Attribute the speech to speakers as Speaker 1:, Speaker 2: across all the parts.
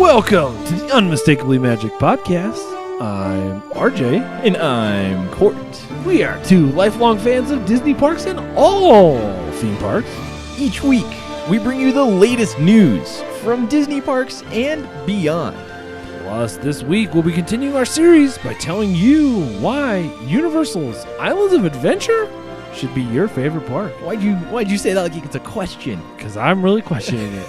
Speaker 1: Welcome to the Unmistakably Magic Podcast. I'm RJ.
Speaker 2: And I'm Cort.
Speaker 1: We are two lifelong fans of Disney parks and all theme parks.
Speaker 2: Each week, we bring you the latest news from Disney parks and beyond.
Speaker 1: Plus, this week we'll be continuing our series by telling you why Universal's Islands of Adventure should be your favorite park.
Speaker 2: Why'd you say that like it's a question?
Speaker 1: Because I'm really questioning it.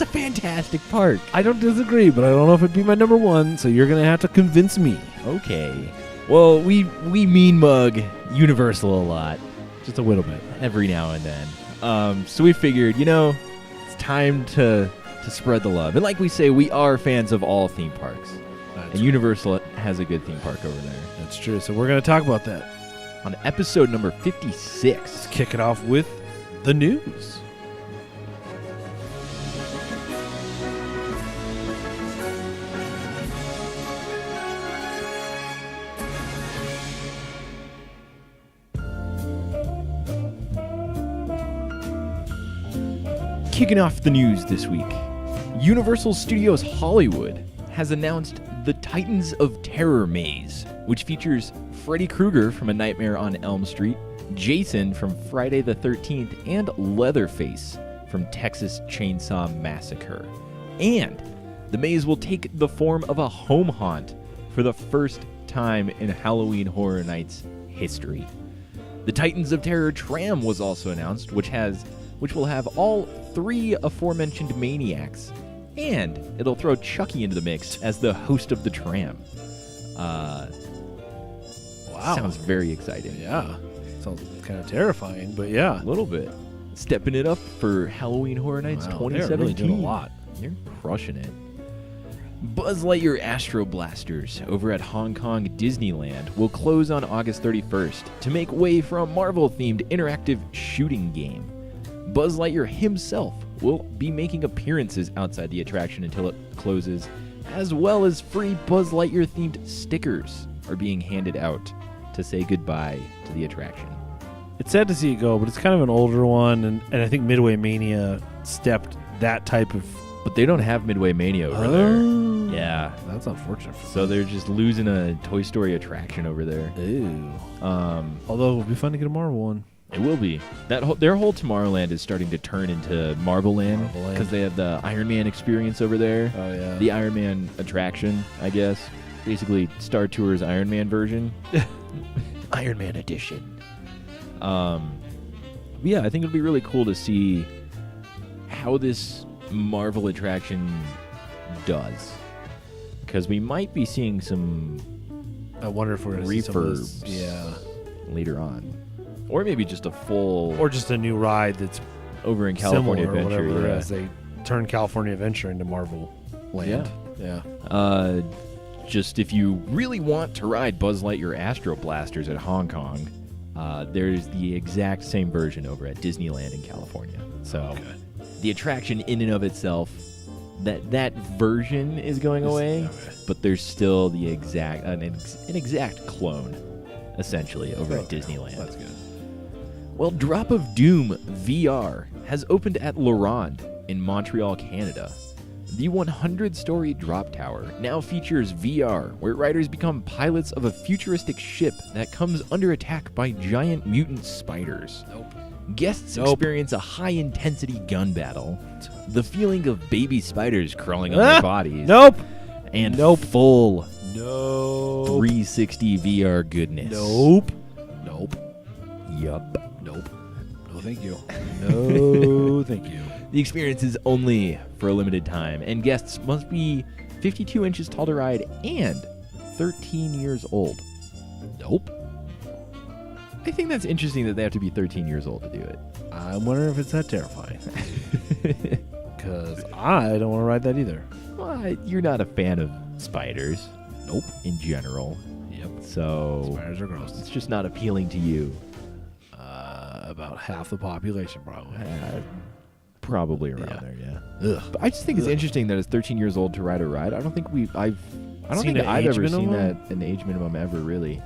Speaker 2: It's a fantastic park.
Speaker 1: I don't disagree, but I don't know if it'd be my number one, so you're going to have to convince me.
Speaker 2: Okay. Well, we mean mug Universal a lot.
Speaker 1: Just a little bit.
Speaker 2: Every now and then. So we figured, it's time to spread the love. And like we say, we are fans of all theme parks. And Universal has a good theme park over there.
Speaker 1: That's true. So we're going to talk about that
Speaker 2: on episode number 56.
Speaker 1: Let's kick it off with the news.
Speaker 2: Kicking off the news this week, Universal Studios Hollywood has announced the Titans of Terror maze, which features Freddy Krueger from A Nightmare on Elm Street, Jason from Friday the 13th, and Leatherface from Texas Chainsaw Massacre. And the maze will take the form of a home haunt for the first time in Halloween Horror Nights history. The Titans of Terror tram was also announced, which will have all three aforementioned maniacs, and it'll throw Chucky into the mix as the host of the tram.
Speaker 1: Wow.
Speaker 2: Sounds very exciting.
Speaker 1: Yeah. Sounds kind of terrifying, but yeah.
Speaker 2: A little bit. Stepping it up for Halloween Horror Nights 2017.
Speaker 1: They're really doing a lot.
Speaker 2: They're crushing it. Buzz Lightyear Astro Blasters over at Hong Kong Disneyland will close on August 31st to make way for a Marvel-themed interactive shooting game. Buzz Lightyear himself will be making appearances outside the attraction until it closes, as well as free Buzz Lightyear-themed stickers are being handed out to say goodbye to the attraction.
Speaker 1: It's sad to see it go, but it's kind of an older one, and I think Midway Mania stepped that type of...
Speaker 2: But they don't have Midway Mania over there. Yeah.
Speaker 1: That's unfortunate.
Speaker 2: So they're just losing a Toy Story attraction over there.
Speaker 1: Ew. Although it would be fun to get a Marvel one.
Speaker 2: It will be. Their whole Tomorrowland is starting to turn into Marvel Land because they have the Iron Man experience over there.
Speaker 1: Oh, yeah.
Speaker 2: The Iron Man attraction, I guess. Basically, Star Tour's Iron Man version. Iron Man edition. Yeah, I think it'd be really cool to see how this Marvel attraction does. Because we might be seeing some...
Speaker 1: I wonder if we're going to see some of this,
Speaker 2: later on. Or maybe just a full...
Speaker 1: Or just a new ride that's
Speaker 2: over in California
Speaker 1: Adventure.
Speaker 2: Adventure.
Speaker 1: As they turn California Adventure into Marvel Land.
Speaker 2: Yeah. Just if you really want to ride Buzz Lightyear Astro Blasters at Hong Kong, there's the exact same version over at Disneyland in California. So the attraction in and of itself, that version is going away, but there's still the exact an exact clone, essentially, over at Disneyland.
Speaker 1: That's good.
Speaker 2: Well, Drop of Doom VR has opened at La Ronde in Montreal, Canada. The 100-story drop tower now features VR, where riders become pilots of a futuristic ship that comes under attack by giant mutant spiders. Guests experience a high-intensity gun battle, the feeling of baby spiders crawling on their bodies, and full 360 VR goodness. Yup.
Speaker 1: No, thank you. No, thank you.
Speaker 2: The experience is only for a limited time, and guests must be 52 inches tall to ride and 13 years old. I think that's interesting that they have to be 13 years old to do it.
Speaker 1: I'm wondering if it's that terrifying. Because I don't want to ride that either.
Speaker 2: Well, you're not a fan of spiders. In general. So
Speaker 1: spiders are gross.
Speaker 2: It's just not appealing to you.
Speaker 1: About half the population, probably.
Speaker 2: Probably around there, yeah.
Speaker 1: Ugh.
Speaker 2: But I just think it's interesting that it's 13 years old to ride a ride. I don't think I've ever seen that an age minimum ever, really.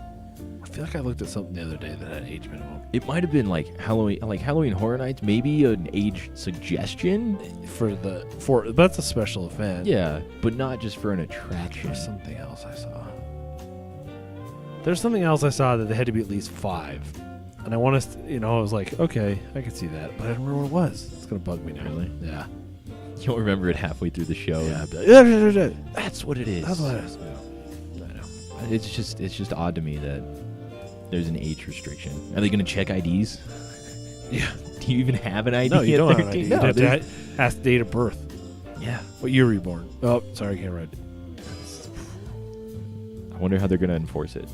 Speaker 1: I feel like I looked at something the other day that had age minimum.
Speaker 2: It might have been like Halloween Horror Nights, maybe an age suggestion
Speaker 1: But that's a special event.
Speaker 2: Yeah, but not just for an attraction.
Speaker 1: There's something else I saw. There's something else I saw that they had to be at least 5. And I want to, I was like, okay, I can see that. But I don't remember what it was. It's going to bug me now.
Speaker 2: Really?
Speaker 1: Yeah.
Speaker 2: You'll remember it halfway through the show.
Speaker 1: Yeah.
Speaker 2: That's what it is.
Speaker 1: That's what it is. Yeah. I know.
Speaker 2: It's just odd to me that there's an age restriction. Are they going to check IDs?
Speaker 1: Yeah.
Speaker 2: Do you even have an ID?
Speaker 1: No, you don't have an ID.
Speaker 2: No,
Speaker 1: You have to ask date of birth.
Speaker 2: Yeah.
Speaker 1: What year were you born? Oh, sorry, I can't read.
Speaker 2: I wonder how they're going to enforce it.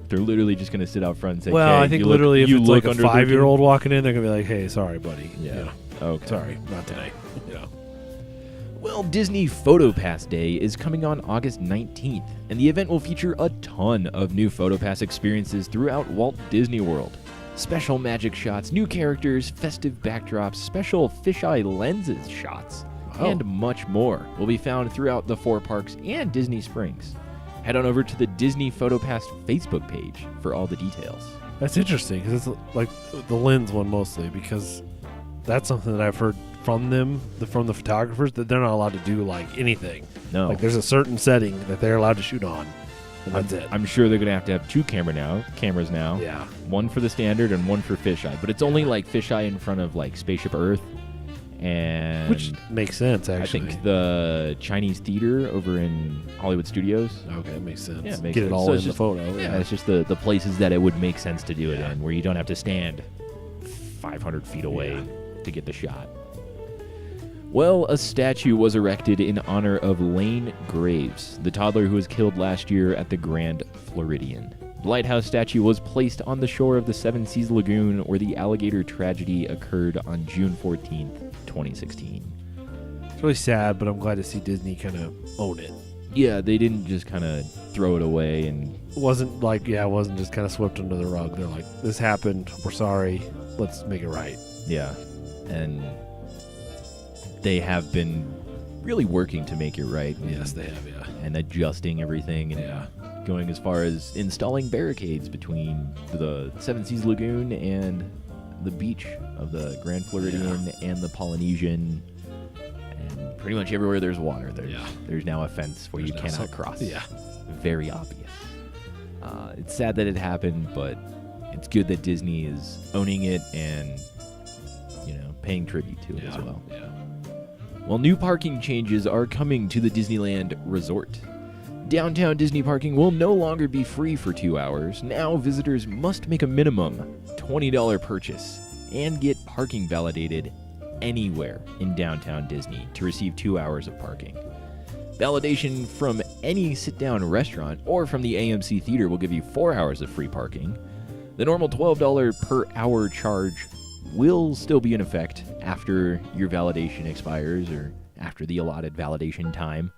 Speaker 2: They're literally just going to sit out front and say,
Speaker 1: well,
Speaker 2: hey,
Speaker 1: I think
Speaker 2: you
Speaker 1: literally
Speaker 2: look,
Speaker 1: if
Speaker 2: you
Speaker 1: it's
Speaker 2: look
Speaker 1: like a
Speaker 2: under
Speaker 1: 5-year-old walking in, they're going to be like, hey, sorry, buddy.
Speaker 2: Yeah. Okay.
Speaker 1: Sorry, not today.
Speaker 2: Well, Disney PhotoPass Day is coming on August 19th, and the event will feature a ton of new PhotoPass experiences throughout Walt Disney World. Special magic shots, new characters, festive backdrops, special fisheye lenses shots, and much more will be found throughout the 4 parks and Disney Springs. Head on over to the Disney PhotoPass Facebook page for all the details.
Speaker 1: That's interesting because it's like the lens one mostly, because that's something that I've heard from them, from the photographers, that they're not allowed to do like anything.
Speaker 2: No.
Speaker 1: Like there's a certain setting that they're allowed to shoot on, and that's it.
Speaker 2: I'm sure they're going to have 2 cameras now.
Speaker 1: Yeah.
Speaker 2: One for the standard and one for fisheye. But it's only like fisheye in front of like Spaceship Earth. And
Speaker 1: which makes sense, actually.
Speaker 2: I think the Chinese theater over in Hollywood Studios.
Speaker 1: Okay, that makes sense.
Speaker 2: Yeah,
Speaker 1: Get it all in the photo.
Speaker 2: Yeah, it's just the places that it would make sense to do it in, where you don't have to stand 500 feet away to get the shot. Well, a statue was erected in honor of Lane Graves, the toddler who was killed last year at the Grand Floridian. The lighthouse statue was placed on the shore of the Seven Seas Lagoon, where the alligator tragedy occurred on June 14th, 2016.
Speaker 1: It's really sad, but I'm glad to see Disney kind of own it.
Speaker 2: Yeah, they didn't just kind of throw it away, and
Speaker 1: it wasn't just kind of swept under the rug. They're like, this happened, we're sorry, let's make it right.
Speaker 2: Yeah, and they have been really working to make it right.
Speaker 1: Yes, they have,
Speaker 2: and adjusting everything, and going as far as installing barricades between the Seven Seas Lagoon and the beach of the Grand Floridian and the Polynesian, and pretty much everywhere there's water, there's now a fence where you cannot cross.
Speaker 1: Yeah.
Speaker 2: Very obvious. It's sad that it happened, but it's good that Disney is owning it and, paying tribute to it as well.
Speaker 1: Yeah.
Speaker 2: Well, new parking changes are coming to the Disneyland Resort. Downtown Disney parking will no longer be free for 2 hours. Now visitors must make a minimum $20 purchase and get parking validated anywhere in downtown Disney to receive 2 hours of parking. Validation from any sit-down restaurant or from the AMC Theater will give you 4 hours of free parking. The normal $12 per hour charge will still be in effect after your validation expires or after the allotted validation time.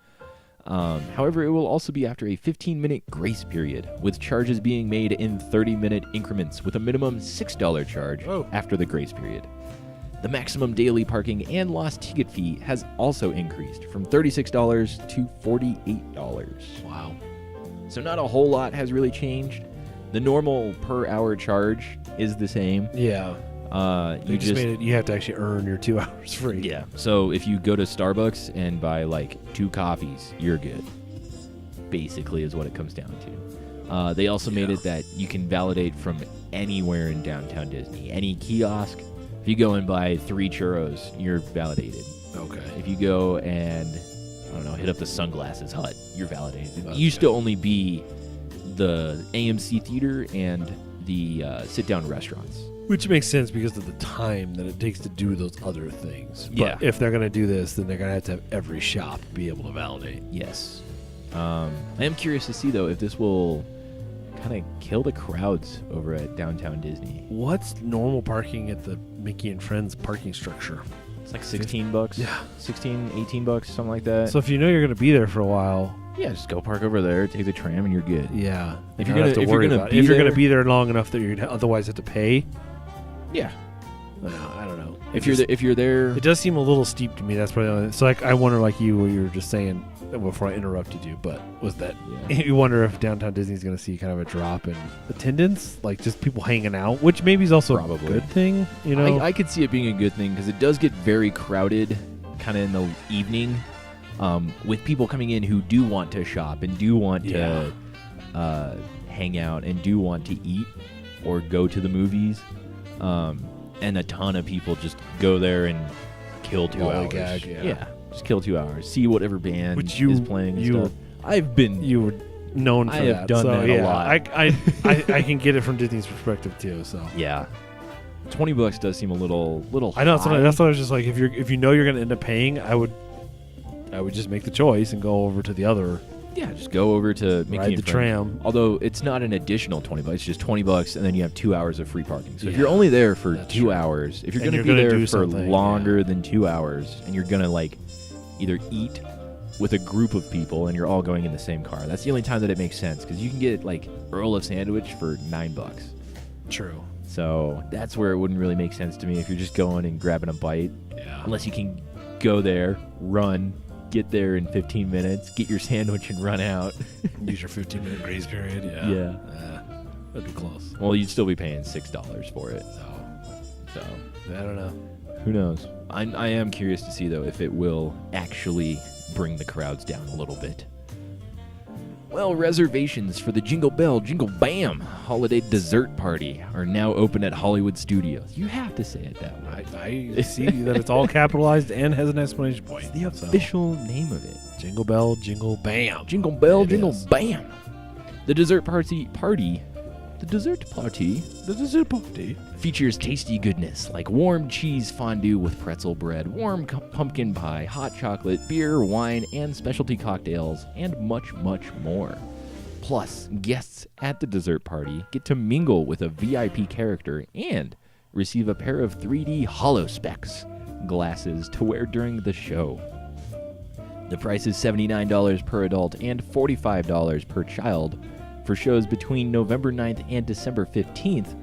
Speaker 2: However, it will also be after a 15-minute grace period, with charges being made in 30-minute increments with a minimum $6 charge after the grace period. The maximum daily parking and lost ticket fee has also increased from $36 to $48.
Speaker 1: Wow.
Speaker 2: So not a whole lot has really changed. The normal per hour charge is the same.
Speaker 1: Yeah.
Speaker 2: You just
Speaker 1: made it, you have to actually earn your 2 hours free.
Speaker 2: Yeah. So if you go to Starbucks and buy like 2 coffees, you're good. Basically is what it comes down to. They also made it that you can validate from anywhere in downtown Disney. Any kiosk. If you go and buy 3 churros, you're validated.
Speaker 1: Okay.
Speaker 2: If you go and, hit up the Sunglasses Hut, you're validated. You used to only be the AMC Theater and the sit-down restaurants.
Speaker 1: Which makes sense because of the time that it takes to do those other things.
Speaker 2: Yeah.
Speaker 1: But if they're going to do this, then they're going to have every shop be able to validate.
Speaker 2: Yes. I am curious to see, though, if this will kind of kill the crowds over at downtown Disney.
Speaker 1: What's normal parking at the Mickey and Friends parking structure?
Speaker 2: It's like $16. Yeah. $16, $18, something like that.
Speaker 1: So if you know you're going to be there for a while,
Speaker 2: yeah, just go park over there, take the tram, and you're good.
Speaker 1: Yeah.
Speaker 2: If you're going
Speaker 1: to be there long enough that you'd otherwise have to pay.
Speaker 2: Yeah.
Speaker 1: I don't know.
Speaker 2: If you're there,
Speaker 1: it does seem a little steep to me. That's probably the only, so. Like, I wonder, like you were just saying before I interrupted you, but was that you wonder if downtown Disney's going to see kind of a drop in attendance, like just people hanging out, which maybe is also
Speaker 2: Probably.
Speaker 1: a good thing. You know,
Speaker 2: I could see it being a good thing because it does get very crowded, kind of in the evening, with people coming in who do want to shop and do want to hang out and do want to eat or go to the movies, and a ton of people just go there and kill 2 hours.
Speaker 1: Yeah.
Speaker 2: Just kill 2 hours. See whatever band
Speaker 1: Which
Speaker 2: is playing and stuff.
Speaker 1: You were known for
Speaker 2: I
Speaker 1: that.
Speaker 2: have done
Speaker 1: so,
Speaker 2: that a lot.
Speaker 1: I can get it from Disney's perspective too. So
Speaker 2: Yeah. $20 does seem a little
Speaker 1: I know
Speaker 2: high.
Speaker 1: that's what I was just like. If you know you're going to end up paying, I would just make the choice and go over to the other.
Speaker 2: Yeah, just go over to Mickey
Speaker 1: Ride
Speaker 2: and
Speaker 1: the
Speaker 2: Friends.
Speaker 1: tram.
Speaker 2: Although it's not an additional $20, it's just $20, and then you have 2 hours of free parking. So if
Speaker 1: Yeah,
Speaker 2: you're only there for
Speaker 1: that's
Speaker 2: 2
Speaker 1: true.
Speaker 2: hours, if you're
Speaker 1: And
Speaker 2: going to
Speaker 1: you're
Speaker 2: be
Speaker 1: gonna
Speaker 2: there
Speaker 1: do
Speaker 2: for
Speaker 1: something,
Speaker 2: longer than 2 hours, and you're going to like either eat with a group of people, and you're all going in the same car, that's the only time that it makes sense because you can get like Earl of Sandwich for $9.
Speaker 1: True.
Speaker 2: So that's where it wouldn't really make sense to me if you're just going and grabbing a bite,
Speaker 1: Yeah.
Speaker 2: unless you can go there, run, get there in 15 minutes, get your sandwich and run out.
Speaker 1: Use your 15-minute grace period. Yeah.
Speaker 2: Yeah.
Speaker 1: That'd be close.
Speaker 2: Well, you'd still be paying $6 for it. So
Speaker 1: I don't know.
Speaker 2: who knows? I am curious to see though if it will actually bring the crowds down a little bit. Well, reservations for the Jingle Bell, Jingle Bam holiday dessert party are now open at Hollywood Studios. You have to say it that way.
Speaker 1: I see that it's all capitalized and has an exclamation point.
Speaker 2: The official name of it.
Speaker 1: Jingle Bell, Jingle Bam.
Speaker 2: Jingle Bell,
Speaker 1: It
Speaker 2: Jingle
Speaker 1: is.
Speaker 2: Bam. The dessert party features tasty goodness like warm cheese fondue with pretzel bread, warm pumpkin pie, hot chocolate, beer, wine, and specialty cocktails, and much, much more. Plus, guests at the dessert party get to mingle with a VIP character and receive a pair of 3D HoloSpecs glasses to wear during the show. The price is $79 per adult and $45 per child for shows between November 9th and December 15th,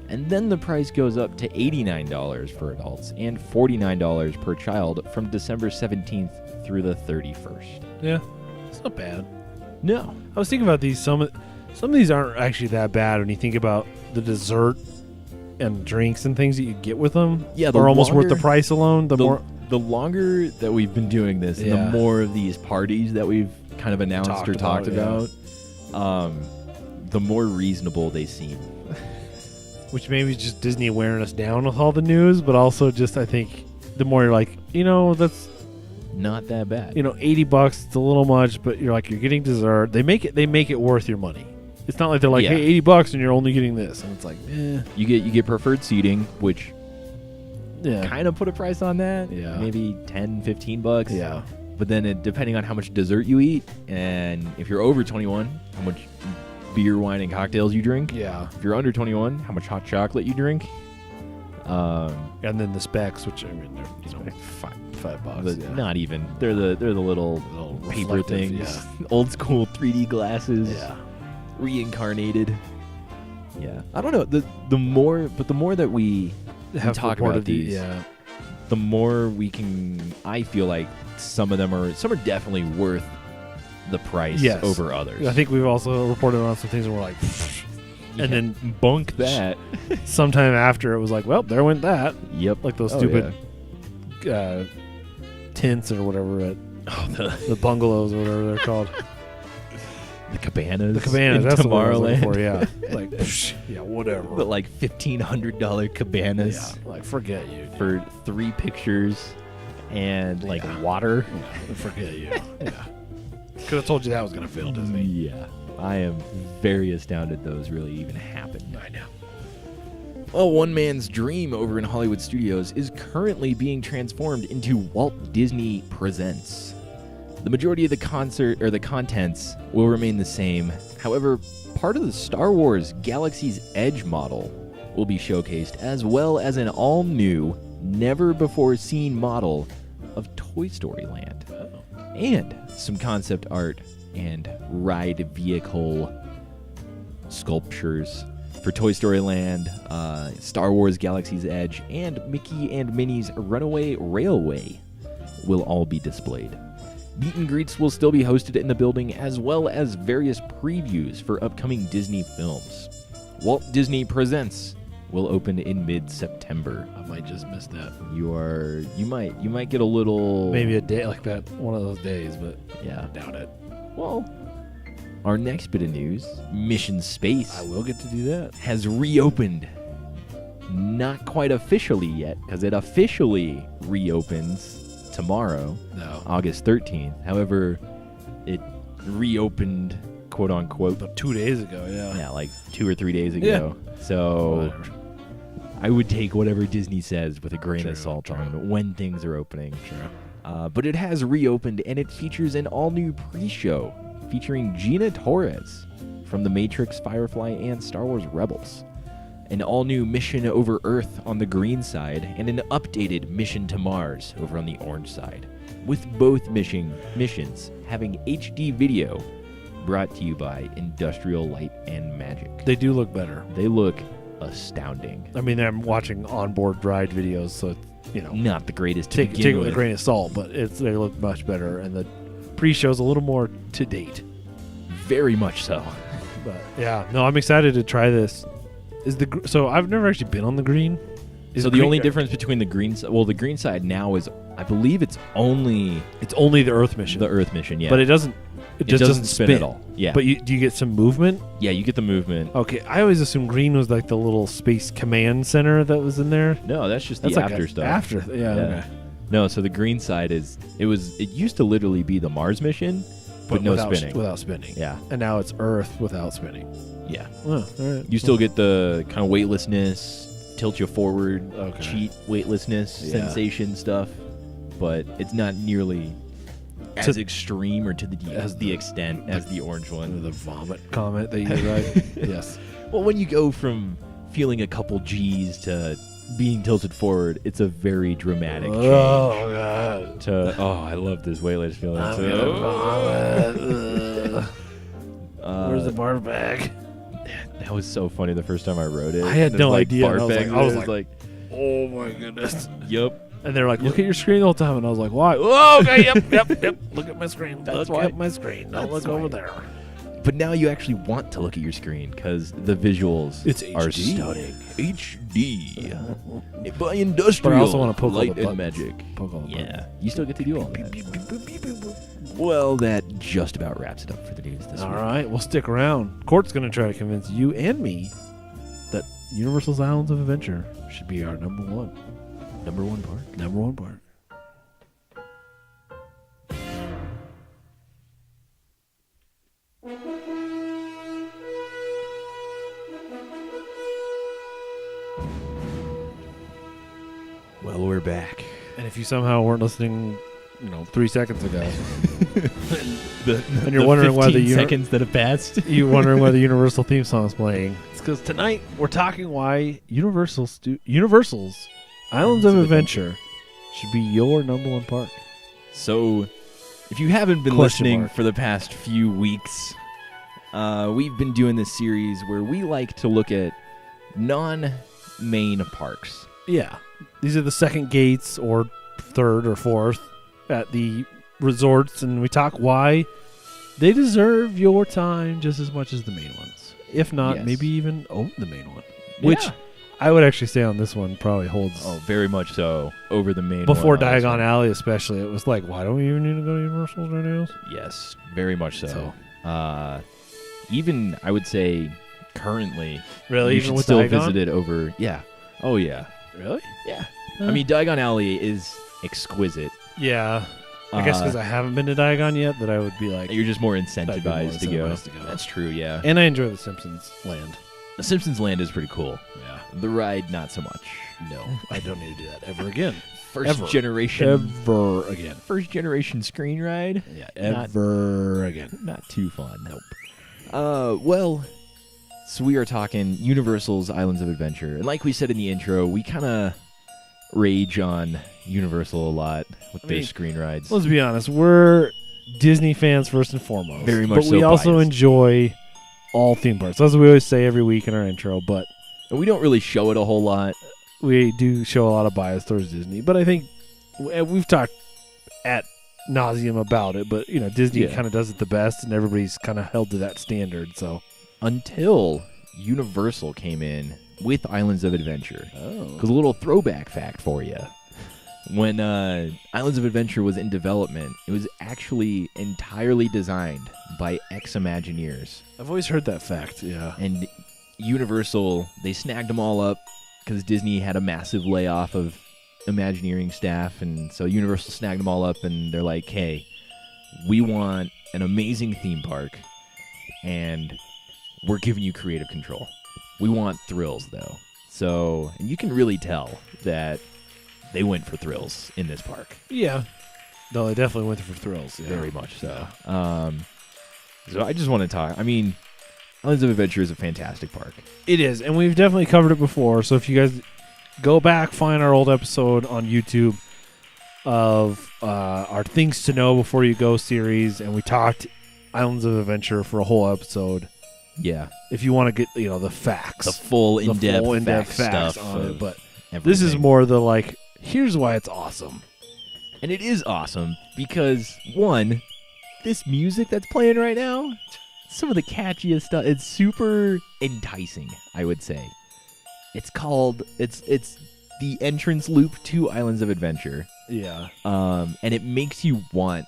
Speaker 2: and then the price goes up to $89 for adults and $49 per child from December 17th through the 31st.
Speaker 1: Yeah, it's not bad.
Speaker 2: No.
Speaker 1: I was thinking about these. Some of these aren't actually that bad when you think about the dessert and drinks and things that you get with them.
Speaker 2: Yeah,
Speaker 1: are almost worth the
Speaker 2: longer-
Speaker 1: price alone. The more
Speaker 2: The longer that we've been doing this, and
Speaker 1: Yeah.
Speaker 2: the more of these parties that we've kind of announced or talked about, the more reasonable they seem.
Speaker 1: which maybe is just Disney wearing us down with all the news, but also just I think the more you're like, that's
Speaker 2: Not that bad.
Speaker 1: $80. It's a little much, but you're getting dessert. They make it worth your money. It's not like they're like,
Speaker 2: Yeah.
Speaker 1: hey, $80 and you're only getting this, and it's like,
Speaker 2: You get preferred seating, which
Speaker 1: yeah,
Speaker 2: kind of put a price on that.
Speaker 1: Yeah.
Speaker 2: Maybe $10, $15.
Speaker 1: yeah,
Speaker 2: But then depending on how much dessert you eat, and if you're over 21, how much beer, wine, and cocktails you drink.
Speaker 1: yeah.
Speaker 2: If you're under 21, how much hot chocolate you drink.
Speaker 1: And then the specs, which I mean, they're $5.
Speaker 2: But
Speaker 1: Yeah.
Speaker 2: not even. They're the little
Speaker 1: Little
Speaker 2: paper
Speaker 1: reflective,
Speaker 2: things.
Speaker 1: yeah.
Speaker 2: Old school 3D glasses.
Speaker 1: Yeah.
Speaker 2: Reincarnated. Yeah. I don't know. The more that we
Speaker 1: Have
Speaker 2: talk
Speaker 1: reported
Speaker 2: about these,
Speaker 1: yeah.
Speaker 2: the more we can. I feel like some are definitely worth the price
Speaker 1: Yes.
Speaker 2: over others.
Speaker 1: I think we've also reported on some things and we're like,
Speaker 2: Yeah.
Speaker 1: and then
Speaker 2: bunk that.
Speaker 1: sometime after it was like, well, there went that.
Speaker 2: Yep.
Speaker 1: Like those
Speaker 2: Oh,
Speaker 1: stupid tents or whatever at the bungalows or whatever they're called.
Speaker 2: The cabanas.
Speaker 1: The cabanas.
Speaker 2: in
Speaker 1: That's what I was looking
Speaker 2: Tomorrowland.
Speaker 1: for. Yeah. Like, yeah, whatever.
Speaker 2: The like $1,500 cabanas
Speaker 1: Yeah. Like, forget you. Dude.
Speaker 2: for 3 pictures and like
Speaker 1: Yeah.
Speaker 2: water.
Speaker 1: Yeah, forget you. Yeah. Could have told you that was going to fail, Disney.
Speaker 2: Yeah. I am very astounded those really even happened.
Speaker 1: I know.
Speaker 2: Well, one man's dream over in Hollywood Studios is currently being transformed into Walt Disney Presents. The majority of the contents will remain the same. However, part of the Star Wars Galaxy's Edge model will be showcased, as well as an all-new, never-before-seen model of Toy Story Land. And some concept art and ride vehicle sculptures for Toy Story Land, Star Wars Galaxy's Edge, and Mickey and Minnie's Runaway Railway will all be displayed. Meet and greets will still be hosted in the building, as well as various previews for upcoming Disney films. Walt Disney Presents will open in mid-September.
Speaker 1: I might just miss that.
Speaker 2: You might get a little,
Speaker 1: Maybe a day like that, one of those days, but
Speaker 2: yeah.
Speaker 1: I doubt it.
Speaker 2: Well, our next bit of news, Mission Space,
Speaker 1: I will get to do that.
Speaker 2: has reopened. Not quite officially yet, because it officially reopens tomorrow,
Speaker 1: No.
Speaker 2: August 13th. However, it reopened, quote unquote,
Speaker 1: About 2 days ago, yeah.
Speaker 2: yeah, like 2 or 3 days ago. So
Speaker 1: Whatever.
Speaker 2: I would take whatever Disney says with a grain
Speaker 1: True,
Speaker 2: of salt
Speaker 1: true.
Speaker 2: on when things are opening.
Speaker 1: Sure.
Speaker 2: But it has reopened, and it features an all-new pre-show featuring Gina Torres from The Matrix, Firefly, and Star Wars Rebels. An all-new mission over Earth on the green side, and an updated mission to Mars over on the orange side. With both missions having HD video brought to you by Industrial Light and Magic.
Speaker 1: They do look better.
Speaker 2: They look astounding.
Speaker 1: I mean, I'm watching onboard ride videos, so,
Speaker 2: Not the greatest to
Speaker 1: take
Speaker 2: begin
Speaker 1: it with a
Speaker 2: with.
Speaker 1: grain of salt, but they look much better, and the pre-show's a little more to date.
Speaker 2: Very much so.
Speaker 1: But yeah, no, I'm excited to try this. So I've never actually been on the green.
Speaker 2: So the only difference between the green side, the green side now is, I believe it's only
Speaker 1: the Earth mission.
Speaker 2: the Earth mission, yeah.
Speaker 1: But it doesn't. It just doesn't
Speaker 2: spin at all. Yeah.
Speaker 1: But do you get some movement?
Speaker 2: Yeah, you get the movement.
Speaker 1: Okay, I always assumed green was like the little space command center that was in there.
Speaker 2: No, that's just
Speaker 1: That's
Speaker 2: the
Speaker 1: like
Speaker 2: after stuff.
Speaker 1: After, yeah. Okay.
Speaker 2: No, so the green side it used to literally be the Mars mission, but no spinning.
Speaker 1: Without spinning.
Speaker 2: Yeah.
Speaker 1: And now it's Earth without spinning.
Speaker 2: Yeah.
Speaker 1: Oh, all right.
Speaker 2: You still get the kind of weightlessness, tilt you forward,
Speaker 1: Okay.
Speaker 2: cheat weightlessness,
Speaker 1: Yeah.
Speaker 2: sensation stuff, but it's not nearly as extreme or to the extent as the orange one.
Speaker 1: The vomit comment that you write. Yes.
Speaker 2: Well, when you go from feeling a couple G's to being tilted forward, it's a very dramatic change.
Speaker 1: Oh god.
Speaker 2: I love this weightless feeling.
Speaker 1: I'm
Speaker 2: too.
Speaker 1: gonna vomit. Where's the barf bag?
Speaker 2: That was so funny the first time I wrote it.
Speaker 1: I had
Speaker 2: There's,
Speaker 1: no
Speaker 2: like,
Speaker 1: idea.
Speaker 2: barf bags.
Speaker 1: I was
Speaker 2: There's,
Speaker 1: like, oh my goodness.
Speaker 2: Yep.
Speaker 1: And they're like, look at your screen the whole time. And I was like, why? Oh, okay, yep. Look at my screen.
Speaker 2: That's
Speaker 1: look
Speaker 2: why.
Speaker 1: at my screen. Don't
Speaker 2: That's
Speaker 1: look over
Speaker 2: why.
Speaker 1: there.
Speaker 2: But now you actually want to look at your screen because the visuals
Speaker 1: It's
Speaker 2: are
Speaker 1: HD.
Speaker 2: stunning. HD. By Industrial
Speaker 1: But I also wanna poke all
Speaker 2: Light
Speaker 1: the
Speaker 2: and
Speaker 1: buttons.
Speaker 2: Magic.
Speaker 1: Poke all the
Speaker 2: Yeah, you still get to do all that. Well, that just about wraps it up for the news this
Speaker 1: All
Speaker 2: week.
Speaker 1: right, well, stick around. Cort's going to try to convince you and me that Universal's Islands of Adventure should be our number one park. Number one park.
Speaker 2: Well, we're back.
Speaker 1: And if you somehow weren't listening, 3 seconds ago,
Speaker 2: And
Speaker 1: you're wondering why the
Speaker 2: seconds that have passed.
Speaker 1: you're wondering why the Universal theme song is playing, it's because tonight we're talking why Universal's Islands of Adventure should be your number one park.
Speaker 2: So, if you haven't been
Speaker 1: Question
Speaker 2: listening
Speaker 1: mark.
Speaker 2: for the past few weeks, we've been doing this series where we like to look at non-main parks.
Speaker 1: Yeah. These are the second gates or third or fourth at the resorts, and we talk why they deserve your time just as much as the main ones. If not,
Speaker 2: Yes.
Speaker 1: maybe even over the main one. Which
Speaker 2: Yeah.
Speaker 1: I would actually say on this one probably holds.
Speaker 2: Oh, very much so. Over the main
Speaker 1: Before
Speaker 2: one on this
Speaker 1: Diagon
Speaker 2: one.
Speaker 1: Alley especially, it was like, why don't we even need to go to Universal Studios?
Speaker 2: Yes, very much so. Even, I would say, currently,
Speaker 1: Really?
Speaker 2: you
Speaker 1: Even
Speaker 2: should
Speaker 1: with
Speaker 2: still
Speaker 1: Diagon?
Speaker 2: visit it over... Yeah. Oh, yeah.
Speaker 1: Really?
Speaker 2: Yeah.
Speaker 1: Huh.
Speaker 2: I mean, Diagon Alley is exquisite.
Speaker 1: Yeah. I guess because I haven't been to Diagon yet, that I would be like...
Speaker 2: You're just more
Speaker 1: I'd be more
Speaker 2: incentivized to go.
Speaker 1: incentivized to go.
Speaker 2: That's true, yeah.
Speaker 1: And I enjoy the Simpsons land.
Speaker 2: The Simpsons Land is pretty cool.
Speaker 1: Yeah.
Speaker 2: The ride, not so much.
Speaker 1: No, I don't need to do that ever again.
Speaker 2: First generation.
Speaker 1: Ever again.
Speaker 2: First generation screen ride.
Speaker 1: Yeah,
Speaker 2: Not-
Speaker 1: ever again.
Speaker 2: Not too fun. Nope. Well, so we are talking Universal's Islands of Adventure. And like we said in the intro, we kind of rage on Universal a lot with their
Speaker 1: mean,
Speaker 2: screen rides.
Speaker 1: Let's be honest. We're Disney fans first and foremost.
Speaker 2: Very much
Speaker 1: But we
Speaker 2: so
Speaker 1: also
Speaker 2: biased.
Speaker 1: enjoy all theme parks. That's what we always say every week in our intro, but
Speaker 2: we don't really show it a whole lot.
Speaker 1: We do show a lot of bias towards Disney, but I think we've talked ad nauseum about it, but Disney kind of does it the best, and everybody's kind of held to that standard. So
Speaker 2: until Universal came in with Islands of Adventure.
Speaker 1: Oh.
Speaker 2: Because a little throwback fact for you. When Islands of Adventure was in development, it was actually entirely designed by ex-Imagineers.
Speaker 1: I've always heard that fact, yeah.
Speaker 2: And Universal, they snagged them all up because Disney had a massive layoff of Imagineering staff, and so Universal snagged them all up, and they're like, hey, we want an amazing theme park, and we're giving you creative control. We want thrills, though. So, and you can really tell that they went for thrills in this park.
Speaker 1: Yeah. No, they definitely went for thrills. Yeah.
Speaker 2: Very much so. So I just want to talk. I mean, Islands of Adventure is a fantastic park.
Speaker 1: It is, and we've definitely covered it before. So if you guys go back, find our old episode on YouTube of our Things to Know Before You Go series, and we talked Islands of Adventure for a whole episode.
Speaker 2: Yeah.
Speaker 1: If you want to get the facts.
Speaker 2: The full in-depth
Speaker 1: facts
Speaker 2: stuff
Speaker 1: on it. But
Speaker 2: everything.
Speaker 1: This is more the here's why it's awesome.
Speaker 2: And it is awesome because, one, this music that's playing right now, some of the catchiest stuff. It's super enticing, I would say. It's the entrance loop to Islands of Adventure.
Speaker 1: Yeah.
Speaker 2: And it makes you want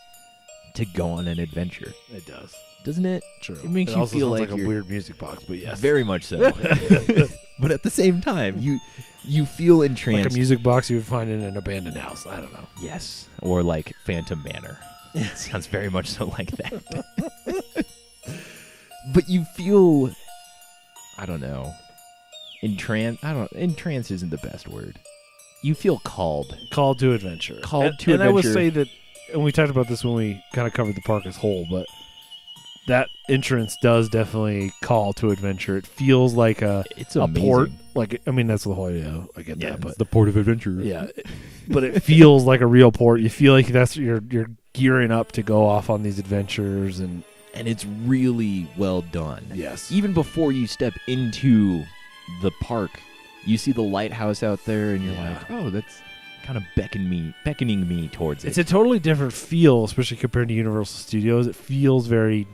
Speaker 2: to go on an adventure.
Speaker 1: It does.
Speaker 2: Doesn't it?
Speaker 1: True.
Speaker 2: It makes you feel like
Speaker 1: a weird music box, but yes.
Speaker 2: Very much so. But at the same time, you feel entranced.
Speaker 1: Like a music box you would find in an abandoned house. I don't know.
Speaker 2: Yes. Or like Phantom Manor. It sounds very much so like that. But you feel, I don't know, entranced isn't the best word. You feel called.
Speaker 1: Called to adventure.
Speaker 2: And
Speaker 1: I would say that, and we talked about this when we kind of covered the park as whole, but that entrance does definitely call to adventure. It feels like
Speaker 2: it's
Speaker 1: a port. That's the whole idea. I get that, but
Speaker 2: it's the port of adventure.
Speaker 1: Yeah, but it feels like a real port. You feel like you're gearing up to go off on these adventures, and
Speaker 2: it's really well done.
Speaker 1: Yes,
Speaker 2: even before you step into the park, you see the lighthouse out there, and you're like, oh, that's kind of beckoning me towards it.
Speaker 1: It's a totally different feel, especially compared to Universal Studios. It feels very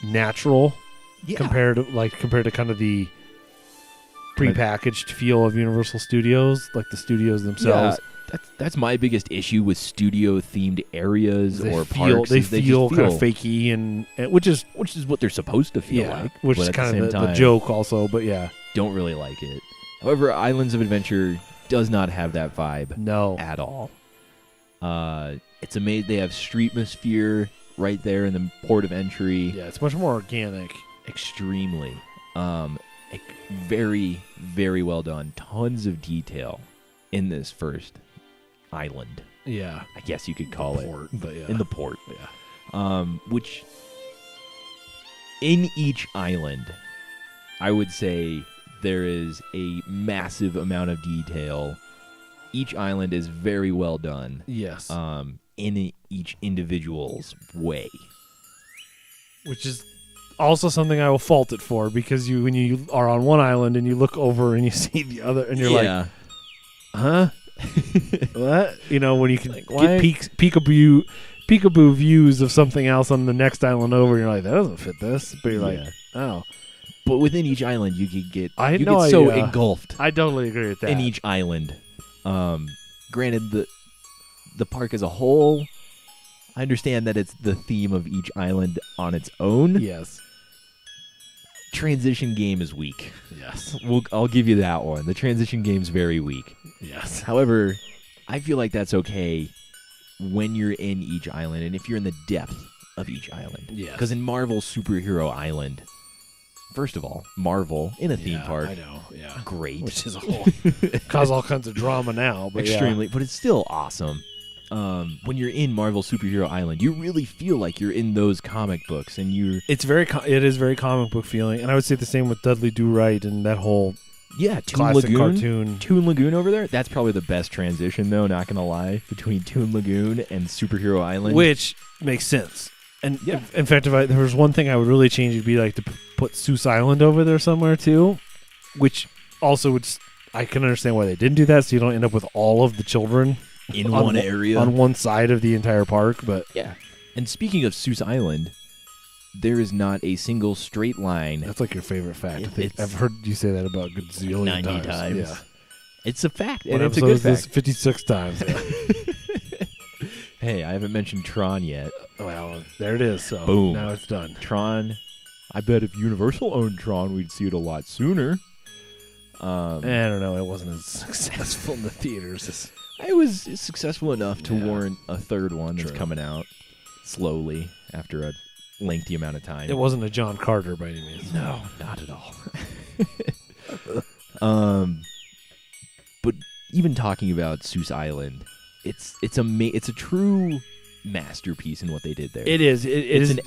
Speaker 1: natural compared to kind of the prepackaged feel of Universal Studios, like the studios themselves.
Speaker 2: Yeah, that's my biggest issue with studio themed areas or parks.
Speaker 1: They feel kind of fakey, and which is
Speaker 2: what they're supposed to feel like.
Speaker 1: Which is kind of the joke also, but yeah.
Speaker 2: Don't really like it. However, Islands of Adventure does not have that vibe.
Speaker 1: No.
Speaker 2: At all. It's amazing. They have Streetmosphere right there in the port of entry.
Speaker 1: Yeah, it's much more organic.
Speaker 2: Extremely. Very, very well done. Tons of detail in this first island.
Speaker 1: Yeah.
Speaker 2: I guess you could call
Speaker 1: port,
Speaker 2: it.
Speaker 1: But yeah.
Speaker 2: In the port.
Speaker 1: Yeah.
Speaker 2: Which, in each island, I would say there is a massive amount of detail. Each island is very well done.
Speaker 1: Yes.
Speaker 2: In each individual's way.
Speaker 1: Which is also something I will fault it for, because when you are on one island and you look over and you see the other, and you're like, huh? What? When you can get peekaboo views of something else on the next island over, and you're like, that doesn't fit this. But you're like, oh.
Speaker 2: But within each island, you could get engulfed.
Speaker 1: I totally agree with that.
Speaker 2: In each island. Granted, the park as a whole, I understand that it's the theme of each island on its own.
Speaker 1: Yes.
Speaker 2: Transition game is weak.
Speaker 1: Yes.
Speaker 2: I'll give you that one. The transition game's very weak.
Speaker 1: Yes.
Speaker 2: However, I feel like that's okay when you're in each island, and if you're in the depth of each island.
Speaker 1: Yeah.
Speaker 2: Because in Marvel Superhero Island, first of all, Marvel in a theme park.
Speaker 1: I know, yeah.
Speaker 2: Great.
Speaker 1: Which is a whole cause all kinds of drama now. But
Speaker 2: extremely, but it's still awesome. When you're in Marvel Superhero Island, you really feel like you're in those comic books, and it is very comic book feeling, and I would say the same with Dudley Do Right and that whole Toon Lagoon cartoon. Toon Lagoon over there. That's probably the best transition, though. Not gonna lie, between Toon Lagoon and Superhero Island,
Speaker 1: which makes sense. And in fact, if there was one thing I would really change, it'd be like to put Seuss Island over there somewhere too, which also would. I can understand why they didn't do that, so you don't end up with all of the children
Speaker 2: in one area
Speaker 1: on one side of the entire park. But
Speaker 2: yeah. And speaking of Seuss Island, there is not a single straight line.
Speaker 1: That's like your favorite fact. I've heard you say that about a gazillion
Speaker 2: 90 times.
Speaker 1: Yeah.
Speaker 2: It's a fact,
Speaker 1: What
Speaker 2: and it's a
Speaker 1: episode
Speaker 2: good
Speaker 1: is this?
Speaker 2: fact.
Speaker 1: 56 times. Yeah.
Speaker 2: Hey, I haven't mentioned Tron yet.
Speaker 1: Well, there it is. So
Speaker 2: Boom.
Speaker 1: Now it's done.
Speaker 2: Tron. I bet if Universal owned Tron, we'd see it a lot sooner.
Speaker 1: I don't know. It wasn't as successful in the theaters.
Speaker 2: It was successful enough to
Speaker 1: Yeah.
Speaker 2: warrant a third one that's
Speaker 1: True.
Speaker 2: coming out slowly after a lengthy amount of time.
Speaker 1: It wasn't a John Carter by any means.
Speaker 2: No, not at all. But even talking about Seuss Island, it's a true masterpiece in what they did there.
Speaker 1: It is.
Speaker 2: It's
Speaker 1: It is
Speaker 2: an
Speaker 1: a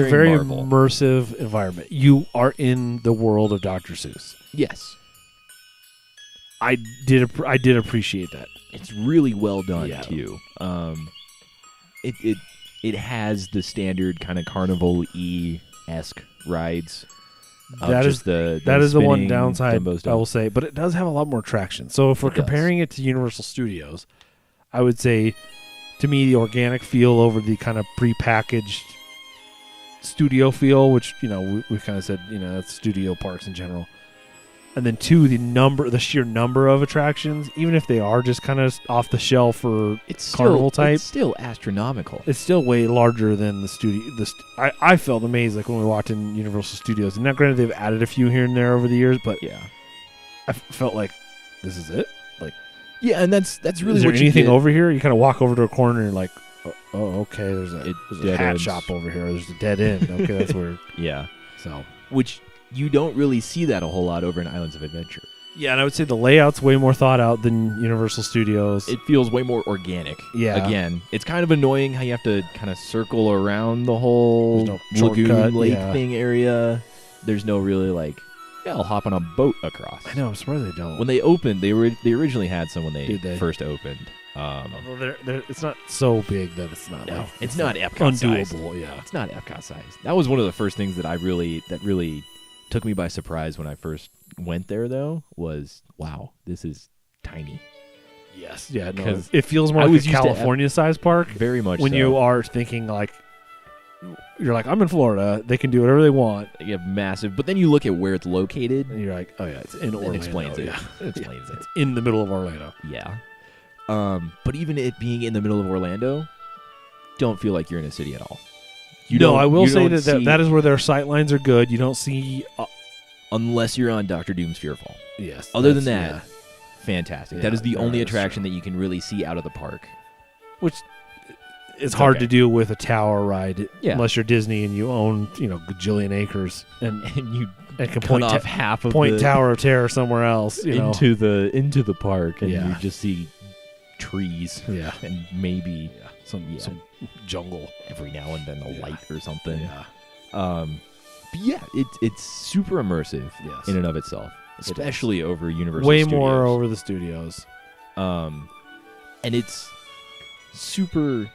Speaker 1: very
Speaker 2: engineering marvel.
Speaker 1: immersive environment. You are in the world of Dr. Seuss.
Speaker 2: Yes,
Speaker 1: I did appreciate that.
Speaker 2: it's really well done
Speaker 1: Yeah.
Speaker 2: too. It has the standard kind of carnival-y-esque rides. Of
Speaker 1: That
Speaker 2: just
Speaker 1: is
Speaker 2: the
Speaker 1: That is the one
Speaker 2: spinning
Speaker 1: downside,
Speaker 2: Dumbo
Speaker 1: I will say, but it does have a lot more traction. So if we're
Speaker 2: It does.
Speaker 1: comparing it to Universal Studios, I would say, to me, the organic feel over the kind of prepackaged studio feel, which we kind of said, that's studio parks in general. And then two, the sheer number of attractions, even if they are just kind of off the shelf or
Speaker 2: It's
Speaker 1: carnival type,
Speaker 2: It's still astronomical.
Speaker 1: it's still way larger than the studio. I felt amazed like when we walked in Universal Studios. And now, granted, they've added a few here and there over the years, but
Speaker 2: Yeah.
Speaker 1: I felt like this is it. Like,
Speaker 2: Yeah, and that's really
Speaker 1: is there
Speaker 2: what you
Speaker 1: anything
Speaker 2: get.
Speaker 1: over here? You kind of walk over to a corner and you're like, oh, okay, there's a
Speaker 2: dead
Speaker 1: hat
Speaker 2: ends.
Speaker 1: shop over here. There's a dead end. Okay, that's weird.
Speaker 2: Yeah.
Speaker 1: So
Speaker 2: Which you don't really see that a whole lot over in Islands of Adventure.
Speaker 1: yeah, and I would say the layout's way more thought out than Universal Studios.
Speaker 2: It feels way more organic.
Speaker 1: Yeah.
Speaker 2: Again, it's kind of annoying how you have to kind of circle around the whole
Speaker 1: There's no
Speaker 2: lagoon
Speaker 1: shortcut,
Speaker 2: lake
Speaker 1: yeah.
Speaker 2: thing area. There's no really I'll hop on a boat across.
Speaker 1: I know. I'm surprised they don't.
Speaker 2: When they opened, they originally had some when they
Speaker 1: Did they?
Speaker 2: first opened.
Speaker 1: Although it's not so big that it's not
Speaker 2: No,
Speaker 1: like
Speaker 2: it's not Epcot size.
Speaker 1: undoable. Yeah.
Speaker 2: It's not Epcot size. That was one of the first things that really took me by surprise when I first went there. Though was wow, this is tiny.
Speaker 1: Yes. Yeah. No.
Speaker 2: 'Cause
Speaker 1: It feels more
Speaker 2: I
Speaker 1: like
Speaker 2: was
Speaker 1: a
Speaker 2: used to
Speaker 1: California-sized park.
Speaker 2: Very much
Speaker 1: When
Speaker 2: so.
Speaker 1: you are thinking like, you're like, I'm in Florida. They can do whatever they want.
Speaker 2: You have massive, but then you look at where it's located.
Speaker 1: And you're like, oh yeah, it's in Orlando.
Speaker 2: It explains it.
Speaker 1: Yeah.
Speaker 2: It explains it.
Speaker 1: It's in the middle of Orlando.
Speaker 2: Yeah. But even it being in the middle of Orlando, don't feel like you're in a city at all.
Speaker 1: I will
Speaker 2: you
Speaker 1: say
Speaker 2: don't see-
Speaker 1: that is where their sight lines are good. You don't see.
Speaker 2: unless you're on Dr. Doom's Fearfall.
Speaker 1: Yes.
Speaker 2: Other than
Speaker 1: that's-
Speaker 2: that, fantastic.
Speaker 1: Yeah,
Speaker 2: that is the only
Speaker 1: that's
Speaker 2: attraction
Speaker 1: true.
Speaker 2: that you can really see out of the park.
Speaker 1: which it's hard
Speaker 2: okay.
Speaker 1: to do with a tower ride,
Speaker 2: Yeah.
Speaker 1: unless you're Disney and you own gajillion acres and
Speaker 2: And you
Speaker 1: can
Speaker 2: cut
Speaker 1: point
Speaker 2: off half of
Speaker 1: point
Speaker 2: the
Speaker 1: Tower of Terror somewhere else.
Speaker 2: into the park, and
Speaker 1: Yeah.
Speaker 2: you just see trees
Speaker 1: yeah,
Speaker 2: and maybe
Speaker 1: some jungle.
Speaker 2: every now and then a
Speaker 1: Yeah.
Speaker 2: light or something.
Speaker 1: Yeah.
Speaker 2: But yeah, it's super immersive
Speaker 1: Yes.
Speaker 2: in and of itself,
Speaker 1: is.
Speaker 2: especially over Universal
Speaker 1: Way
Speaker 2: Studios.
Speaker 1: more over the studios.
Speaker 2: And it's super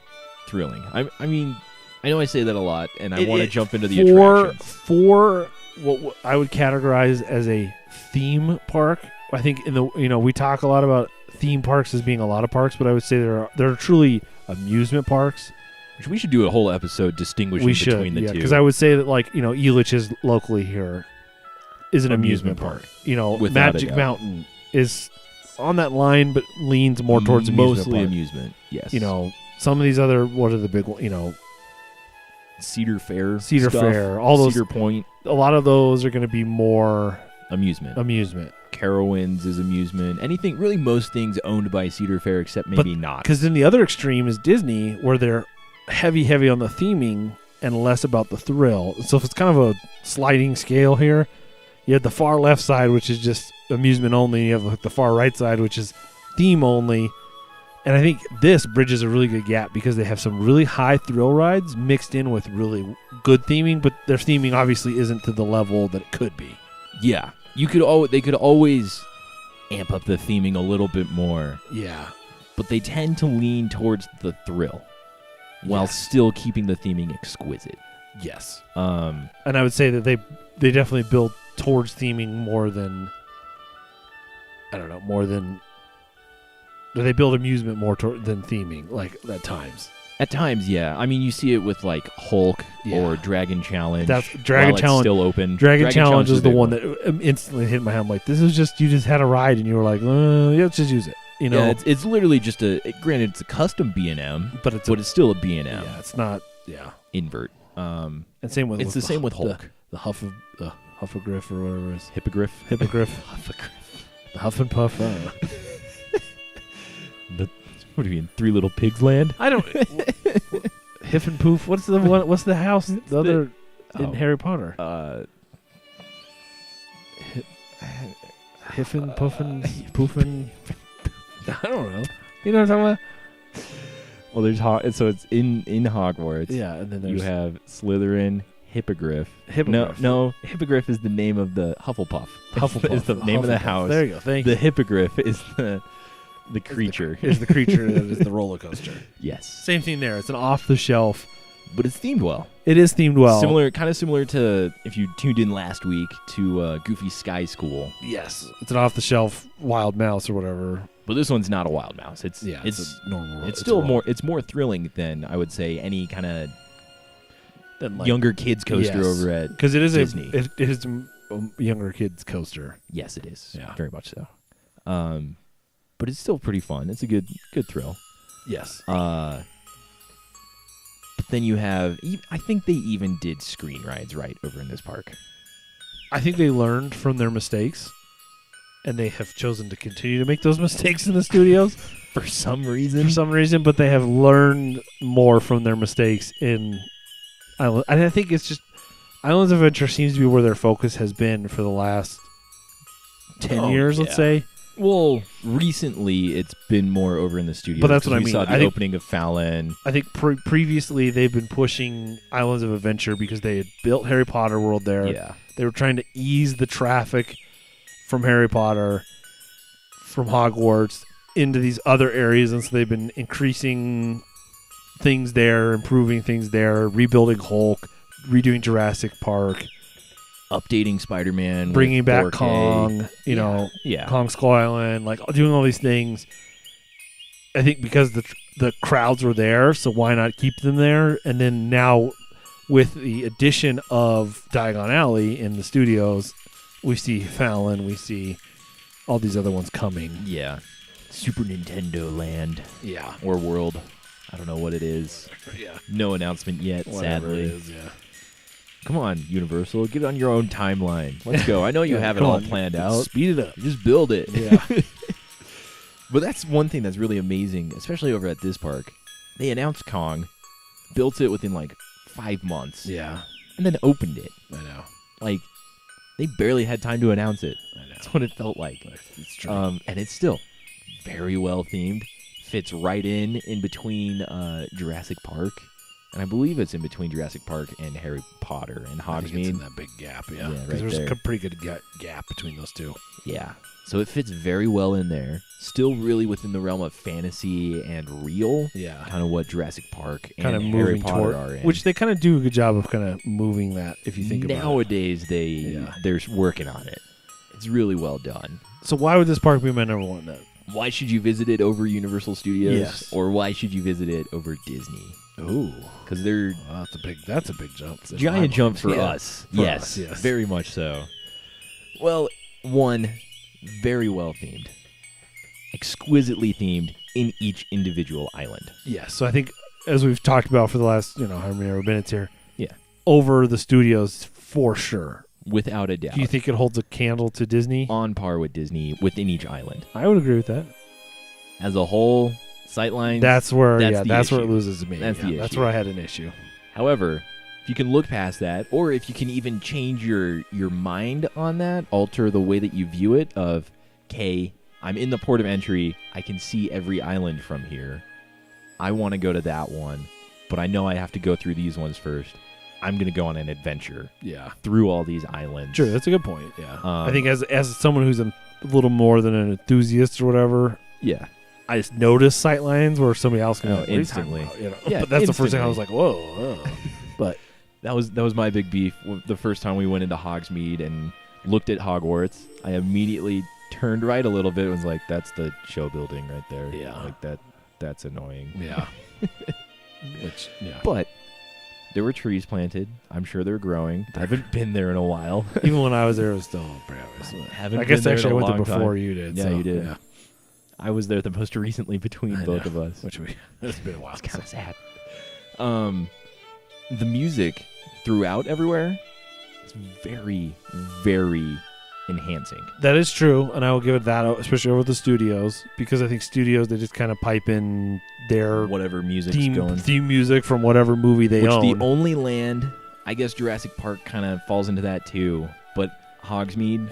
Speaker 2: thrilling. I mean, I know I say that a lot, and I want to jump into the attractions.
Speaker 1: For what I would categorize as a theme park, I think we talk a lot about theme parks as being a lot of parks, but I would say they're truly amusement parks.
Speaker 2: Which we should do a whole episode distinguishing
Speaker 1: We should,
Speaker 2: between the two.
Speaker 1: because I would say that Elitch is locally here is an amusement park.
Speaker 2: Without a
Speaker 1: Magic
Speaker 2: doubt.
Speaker 1: Mountain is on that line, but leans more towards amusement
Speaker 2: mostly
Speaker 1: park.
Speaker 2: amusement. Yes.
Speaker 1: Some of these other, what are the big ones?
Speaker 2: Cedar Fair,
Speaker 1: Cedar
Speaker 2: stuff,
Speaker 1: Fair, all those.
Speaker 2: Cedar Point,
Speaker 1: A lot of those are going to be more
Speaker 2: amusement.
Speaker 1: amusement.
Speaker 2: Carowinds is amusement. Anything, really, most things owned by Cedar Fair, except maybe not.
Speaker 1: Because then the other extreme is Disney, where they're heavy on the theming and less about the thrill. So if it's kind of a sliding scale here, you have the far left side, which is just amusement only. You have the far right side, which is theme only. And I think this bridges a really good gap because they have some really high thrill rides mixed in with really good theming, but their theming obviously isn't to the level that it could be.
Speaker 2: Yeah, they could always amp up the theming a little bit more,
Speaker 1: Yeah.
Speaker 2: but they tend to lean towards the thrill. while still keeping the theming exquisite.
Speaker 1: Yes.
Speaker 2: Um,
Speaker 1: And I would say that they definitely build towards theming more than, I don't know, more than, they build amusement more than theming, like at times.
Speaker 2: At times, yeah. I mean, you see it with like Hulk or Dragon Challenge.
Speaker 1: That's Dragon
Speaker 2: while
Speaker 1: Challenge.
Speaker 2: It's still open.
Speaker 1: Dragon Challenge is the
Speaker 2: big
Speaker 1: one that instantly hit my head. I'm like, this is just, you just had a ride and you were like, yeah, let's just use it. You know,
Speaker 2: Yeah, it's literally just granted, it's a custom B&M,
Speaker 1: but
Speaker 2: it's still a B&M.
Speaker 1: Yeah, it's not. Yeah,
Speaker 2: invert.
Speaker 1: and same with
Speaker 2: It's the same with Hulk.
Speaker 1: The Huffagriff or whatever it is.
Speaker 2: Hippogriff.
Speaker 1: The Huff and Puff.
Speaker 2: What do you mean, Three Little Pigs Land?
Speaker 1: I don't. Hiff and Poof. What's the one? What's the house? The other in Harry Potter. Hiff and Puffin, Poofin. I don't know. You know what I'm talking about?
Speaker 2: Well, there's so it's in Hogwarts.
Speaker 1: Yeah, and then there's
Speaker 2: you have Slytherin, Hippogriff.
Speaker 1: Hippogriff.
Speaker 2: No, Hippogriff is the name of the Hufflepuff.
Speaker 1: Hufflepuff
Speaker 2: is the name of the house.
Speaker 1: There you go. Thank
Speaker 2: you.
Speaker 1: you.
Speaker 2: The Hippogriff is the creature.
Speaker 1: Is the creature that is the roller coaster.
Speaker 2: Yes.
Speaker 1: Same thing there. It's an off the shelf,
Speaker 2: but it's themed well.
Speaker 1: It is themed well.
Speaker 2: Kind of similar to if you tuned in last week to Goofy Sky School.
Speaker 1: Yes, it's an off the shelf wild mouse or whatever.
Speaker 2: But this one's not a wild mouse. It's
Speaker 1: normal.
Speaker 2: It's still more. It's more thrilling than I would say any kind of younger kids coaster over at
Speaker 1: because it is
Speaker 2: Disney.
Speaker 1: It is a younger kids coaster.
Speaker 2: Yes, it is.
Speaker 1: Yeah,
Speaker 2: very much so. But it's still pretty fun. It's a good thrill.
Speaker 1: Yes.
Speaker 2: But then you have. I think they even did screen rides right over in this park.
Speaker 1: I think they learned from their mistakes, and they have chosen to continue to make those mistakes in the studios
Speaker 2: for some reason.
Speaker 1: But they have learned more from their mistakes in Island. And I think it's just Islands of Adventure seems to be where their focus has been for the last 10 years, let's say.
Speaker 2: Well, recently it's been more over in the studio.
Speaker 1: But that's what I mean.
Speaker 2: We saw the opening of Fallon.
Speaker 1: I think previously they've been pushing Islands of Adventure because they had built Harry Potter World there.
Speaker 2: Yeah.
Speaker 1: They were trying to ease the traffic from Harry Potter, from Hogwarts, into these other areas. And so they've been increasing things there, improving things there, rebuilding Hulk, redoing Jurassic Park.
Speaker 2: Updating Spider-Man,
Speaker 1: bringing back
Speaker 2: 4K.
Speaker 1: Kong, Kong Skull Island, like doing all these things. I think because the crowds were there, so why not keep them there? And then now, with the addition of Diagon Alley in the studios, we see Fallon, we see all these other ones coming.
Speaker 2: Yeah, Super Nintendo Land,
Speaker 1: or
Speaker 2: World. I don't know what it is.
Speaker 1: Yeah,
Speaker 2: no announcement yet.
Speaker 1: Whatever
Speaker 2: sadly,
Speaker 1: it is,
Speaker 2: Come on, Universal, get it on your own timeline. Let's go. I know you have it all planned out.
Speaker 1: Speed it up.
Speaker 2: Just build it.
Speaker 1: Yeah.
Speaker 2: But that's one thing that's really amazing, especially over at this park. They announced Kong, built it within like 5 months.
Speaker 1: Yeah.
Speaker 2: And then opened it.
Speaker 1: I know.
Speaker 2: Like, they barely had time to announce it.
Speaker 1: I know.
Speaker 2: That's what it felt like.
Speaker 1: It's true.
Speaker 2: And it's still very well themed. Fits right in between Jurassic Park. And I believe it's in between Jurassic Park and Harry Potter and Hogsmeade.
Speaker 1: I think it's in that big gap,
Speaker 2: right
Speaker 1: there's
Speaker 2: there.
Speaker 1: a pretty good gap between those two.
Speaker 2: Yeah. So it fits very well in there. Still really within the realm of fantasy and real.
Speaker 1: Yeah.
Speaker 2: Kind of what Jurassic Park and
Speaker 1: kind of
Speaker 2: Harry
Speaker 1: moving
Speaker 2: Potter are in.
Speaker 1: Which they kind of do a good job of kind of moving that, if you think about it.
Speaker 2: Nowadays, they're working on it. It's really well done.
Speaker 1: So why would this park be my number one then?
Speaker 2: Why should you visit it over Universal Studios?
Speaker 1: Yes.
Speaker 2: Or why should you visit it over Disney?
Speaker 1: Ooh,
Speaker 2: because they're
Speaker 1: that's a big jump.
Speaker 2: Giant jump for us.
Speaker 1: For
Speaker 2: yes,
Speaker 1: us,
Speaker 2: very much so. Well, one, very well themed, exquisitely themed in each individual island.
Speaker 1: Yes, so I think as we've talked about for the last how many minutes here,
Speaker 2: yeah,
Speaker 1: over the studios for sure,
Speaker 2: without a doubt.
Speaker 1: Do you think it holds a candle to Disney?
Speaker 2: On par with Disney within each island.
Speaker 1: I would agree with that.
Speaker 2: As a whole. Sightlines.
Speaker 1: That's where
Speaker 2: that's
Speaker 1: where it loses to me.
Speaker 2: That's the issue.
Speaker 1: That's where I had an issue.
Speaker 2: However, if you can look past that, or if you can even change your mind on that, alter the way that you view it of, okay, I'm in the port of entry, I can see every island from here. I want to go to that one, but I know I have to go through these ones first. I'm going to go on an adventure.
Speaker 1: Yeah.
Speaker 2: Through all these islands.
Speaker 1: Sure, that's a good point. Yeah. I think as someone who's a little more than an enthusiast or whatever,
Speaker 2: yeah,
Speaker 1: I just noticed sight lines where somebody else can
Speaker 2: instantly.
Speaker 1: Yeah, but that's the first thing I was like, whoa. But
Speaker 2: that was my big beef. The first time we went into Hogsmeade and looked at Hogwarts, I immediately turned right a little bit and was like, that's the show building right there.
Speaker 1: Yeah.
Speaker 2: Like that's annoying.
Speaker 1: Yeah.
Speaker 2: But there were trees planted. I'm sure they're growing. I haven't been there in a while.
Speaker 1: Even when I was there, it was still I guess actually I went there before you did.
Speaker 2: Yeah,
Speaker 1: so,
Speaker 2: you did.
Speaker 1: Yeah.
Speaker 2: I was there the most recently between both of us.
Speaker 1: It's been a while.
Speaker 2: It's kind of sad. The music throughout everywhere is very, very enhancing.
Speaker 1: That is true, and I will give it that, especially over the studios, because I think studios, they just kind of pipe in their
Speaker 2: whatever music's going.
Speaker 1: Theme music from whatever movie they own.
Speaker 2: The only land, I guess Jurassic Park kind of falls into that too, but Hogsmeade.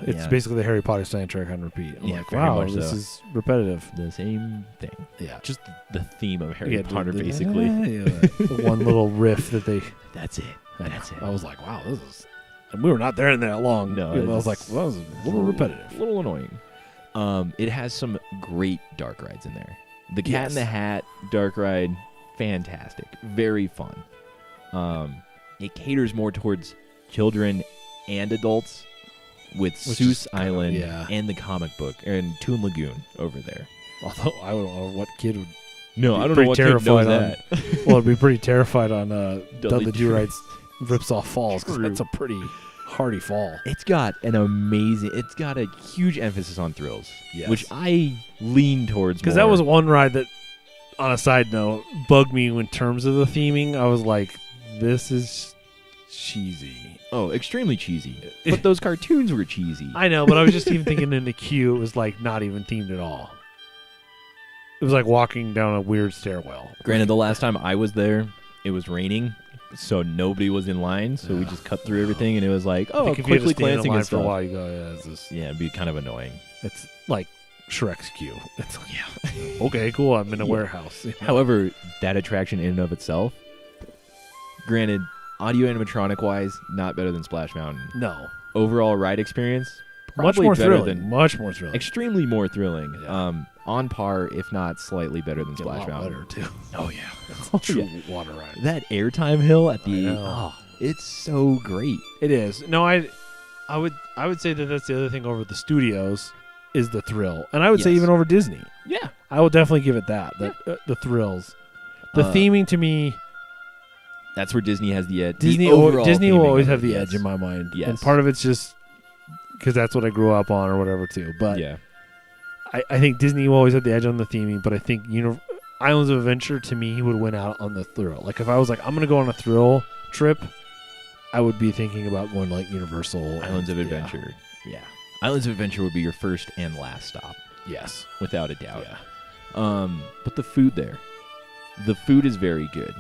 Speaker 1: It's basically the Harry Potter soundtrack on repeat. I'm like,
Speaker 2: very
Speaker 1: wow,
Speaker 2: much
Speaker 1: this
Speaker 2: so.
Speaker 1: is repetitive.
Speaker 2: The same thing.
Speaker 1: Yeah.
Speaker 2: Just the theme of Harry Potter, basically.
Speaker 1: The one little riff that they...
Speaker 2: That's it. That's it.
Speaker 1: I was like, wow, this is... And we were not there in that long.
Speaker 2: No,
Speaker 1: I was like, well, that was a little repetitive.
Speaker 2: A little annoying. It has some great dark rides in there. The Cat in the Hat dark ride, fantastic. Very fun. It caters more towards children and adults with Seuss Island and the comic book and Toon Lagoon over there.
Speaker 1: Although I don't know what kid would...
Speaker 2: No, I don't know what kid knows that.
Speaker 1: Well, I'd be pretty terrified on Dudley Do-Right's Rips Off Falls, because that's a pretty hardy fall.
Speaker 2: It's got a huge emphasis on thrills,
Speaker 1: yes.
Speaker 2: which I lean towards
Speaker 1: because that was one ride that, on a side note, bugged me in terms of the theming. I was like, this is cheesy.
Speaker 2: Oh, extremely cheesy. But those cartoons were cheesy.
Speaker 1: I know, but I was just even thinking in the queue, it was like not even themed at all. It was like walking down a weird stairwell.
Speaker 2: Granted, the last time I was there, it was raining, so nobody was in line. So we just cut through everything, and it was like, quickly glancing at stuff.
Speaker 1: For a while, you go,
Speaker 2: it'd be kind of annoying.
Speaker 1: It's like Shrek's queue. It's like, okay, cool. I'm in a warehouse.
Speaker 2: However, that attraction in and of itself, granted, audio animatronic wise, not better than Splash Mountain.
Speaker 1: No.
Speaker 2: Overall ride experience,
Speaker 1: much more thrilling. Much more thrilling.
Speaker 2: Extremely more thrilling. Yeah. On par, if not slightly better than Splash Mountain.
Speaker 1: Better too.
Speaker 2: Oh yeah,
Speaker 1: it's a true water ride.
Speaker 2: That airtime hill at the it's so great.
Speaker 1: It is. No, I would say that that's the other thing over the studios is the thrill, and I would say even over Disney.
Speaker 2: Yeah,
Speaker 1: I will definitely give it that. The thrills, the theming to me.
Speaker 2: That's where Disney has the edge.
Speaker 1: Disney will always have the edge in my mind.
Speaker 2: Yes.
Speaker 1: And part of it's just because that's what I grew up on or whatever too. But
Speaker 2: yeah.
Speaker 1: I think Disney will always have the edge on the theming, but I think Islands of Adventure to me would win out on the thrill. Like if I was like, I'm going to go on a thrill trip, I would be thinking about going to like Universal.
Speaker 2: Islands of Adventure. Yeah. Islands of Adventure would be your first and last stop.
Speaker 1: Yes.
Speaker 2: Without a doubt.
Speaker 1: Yeah.
Speaker 2: But the food there. The food is very good.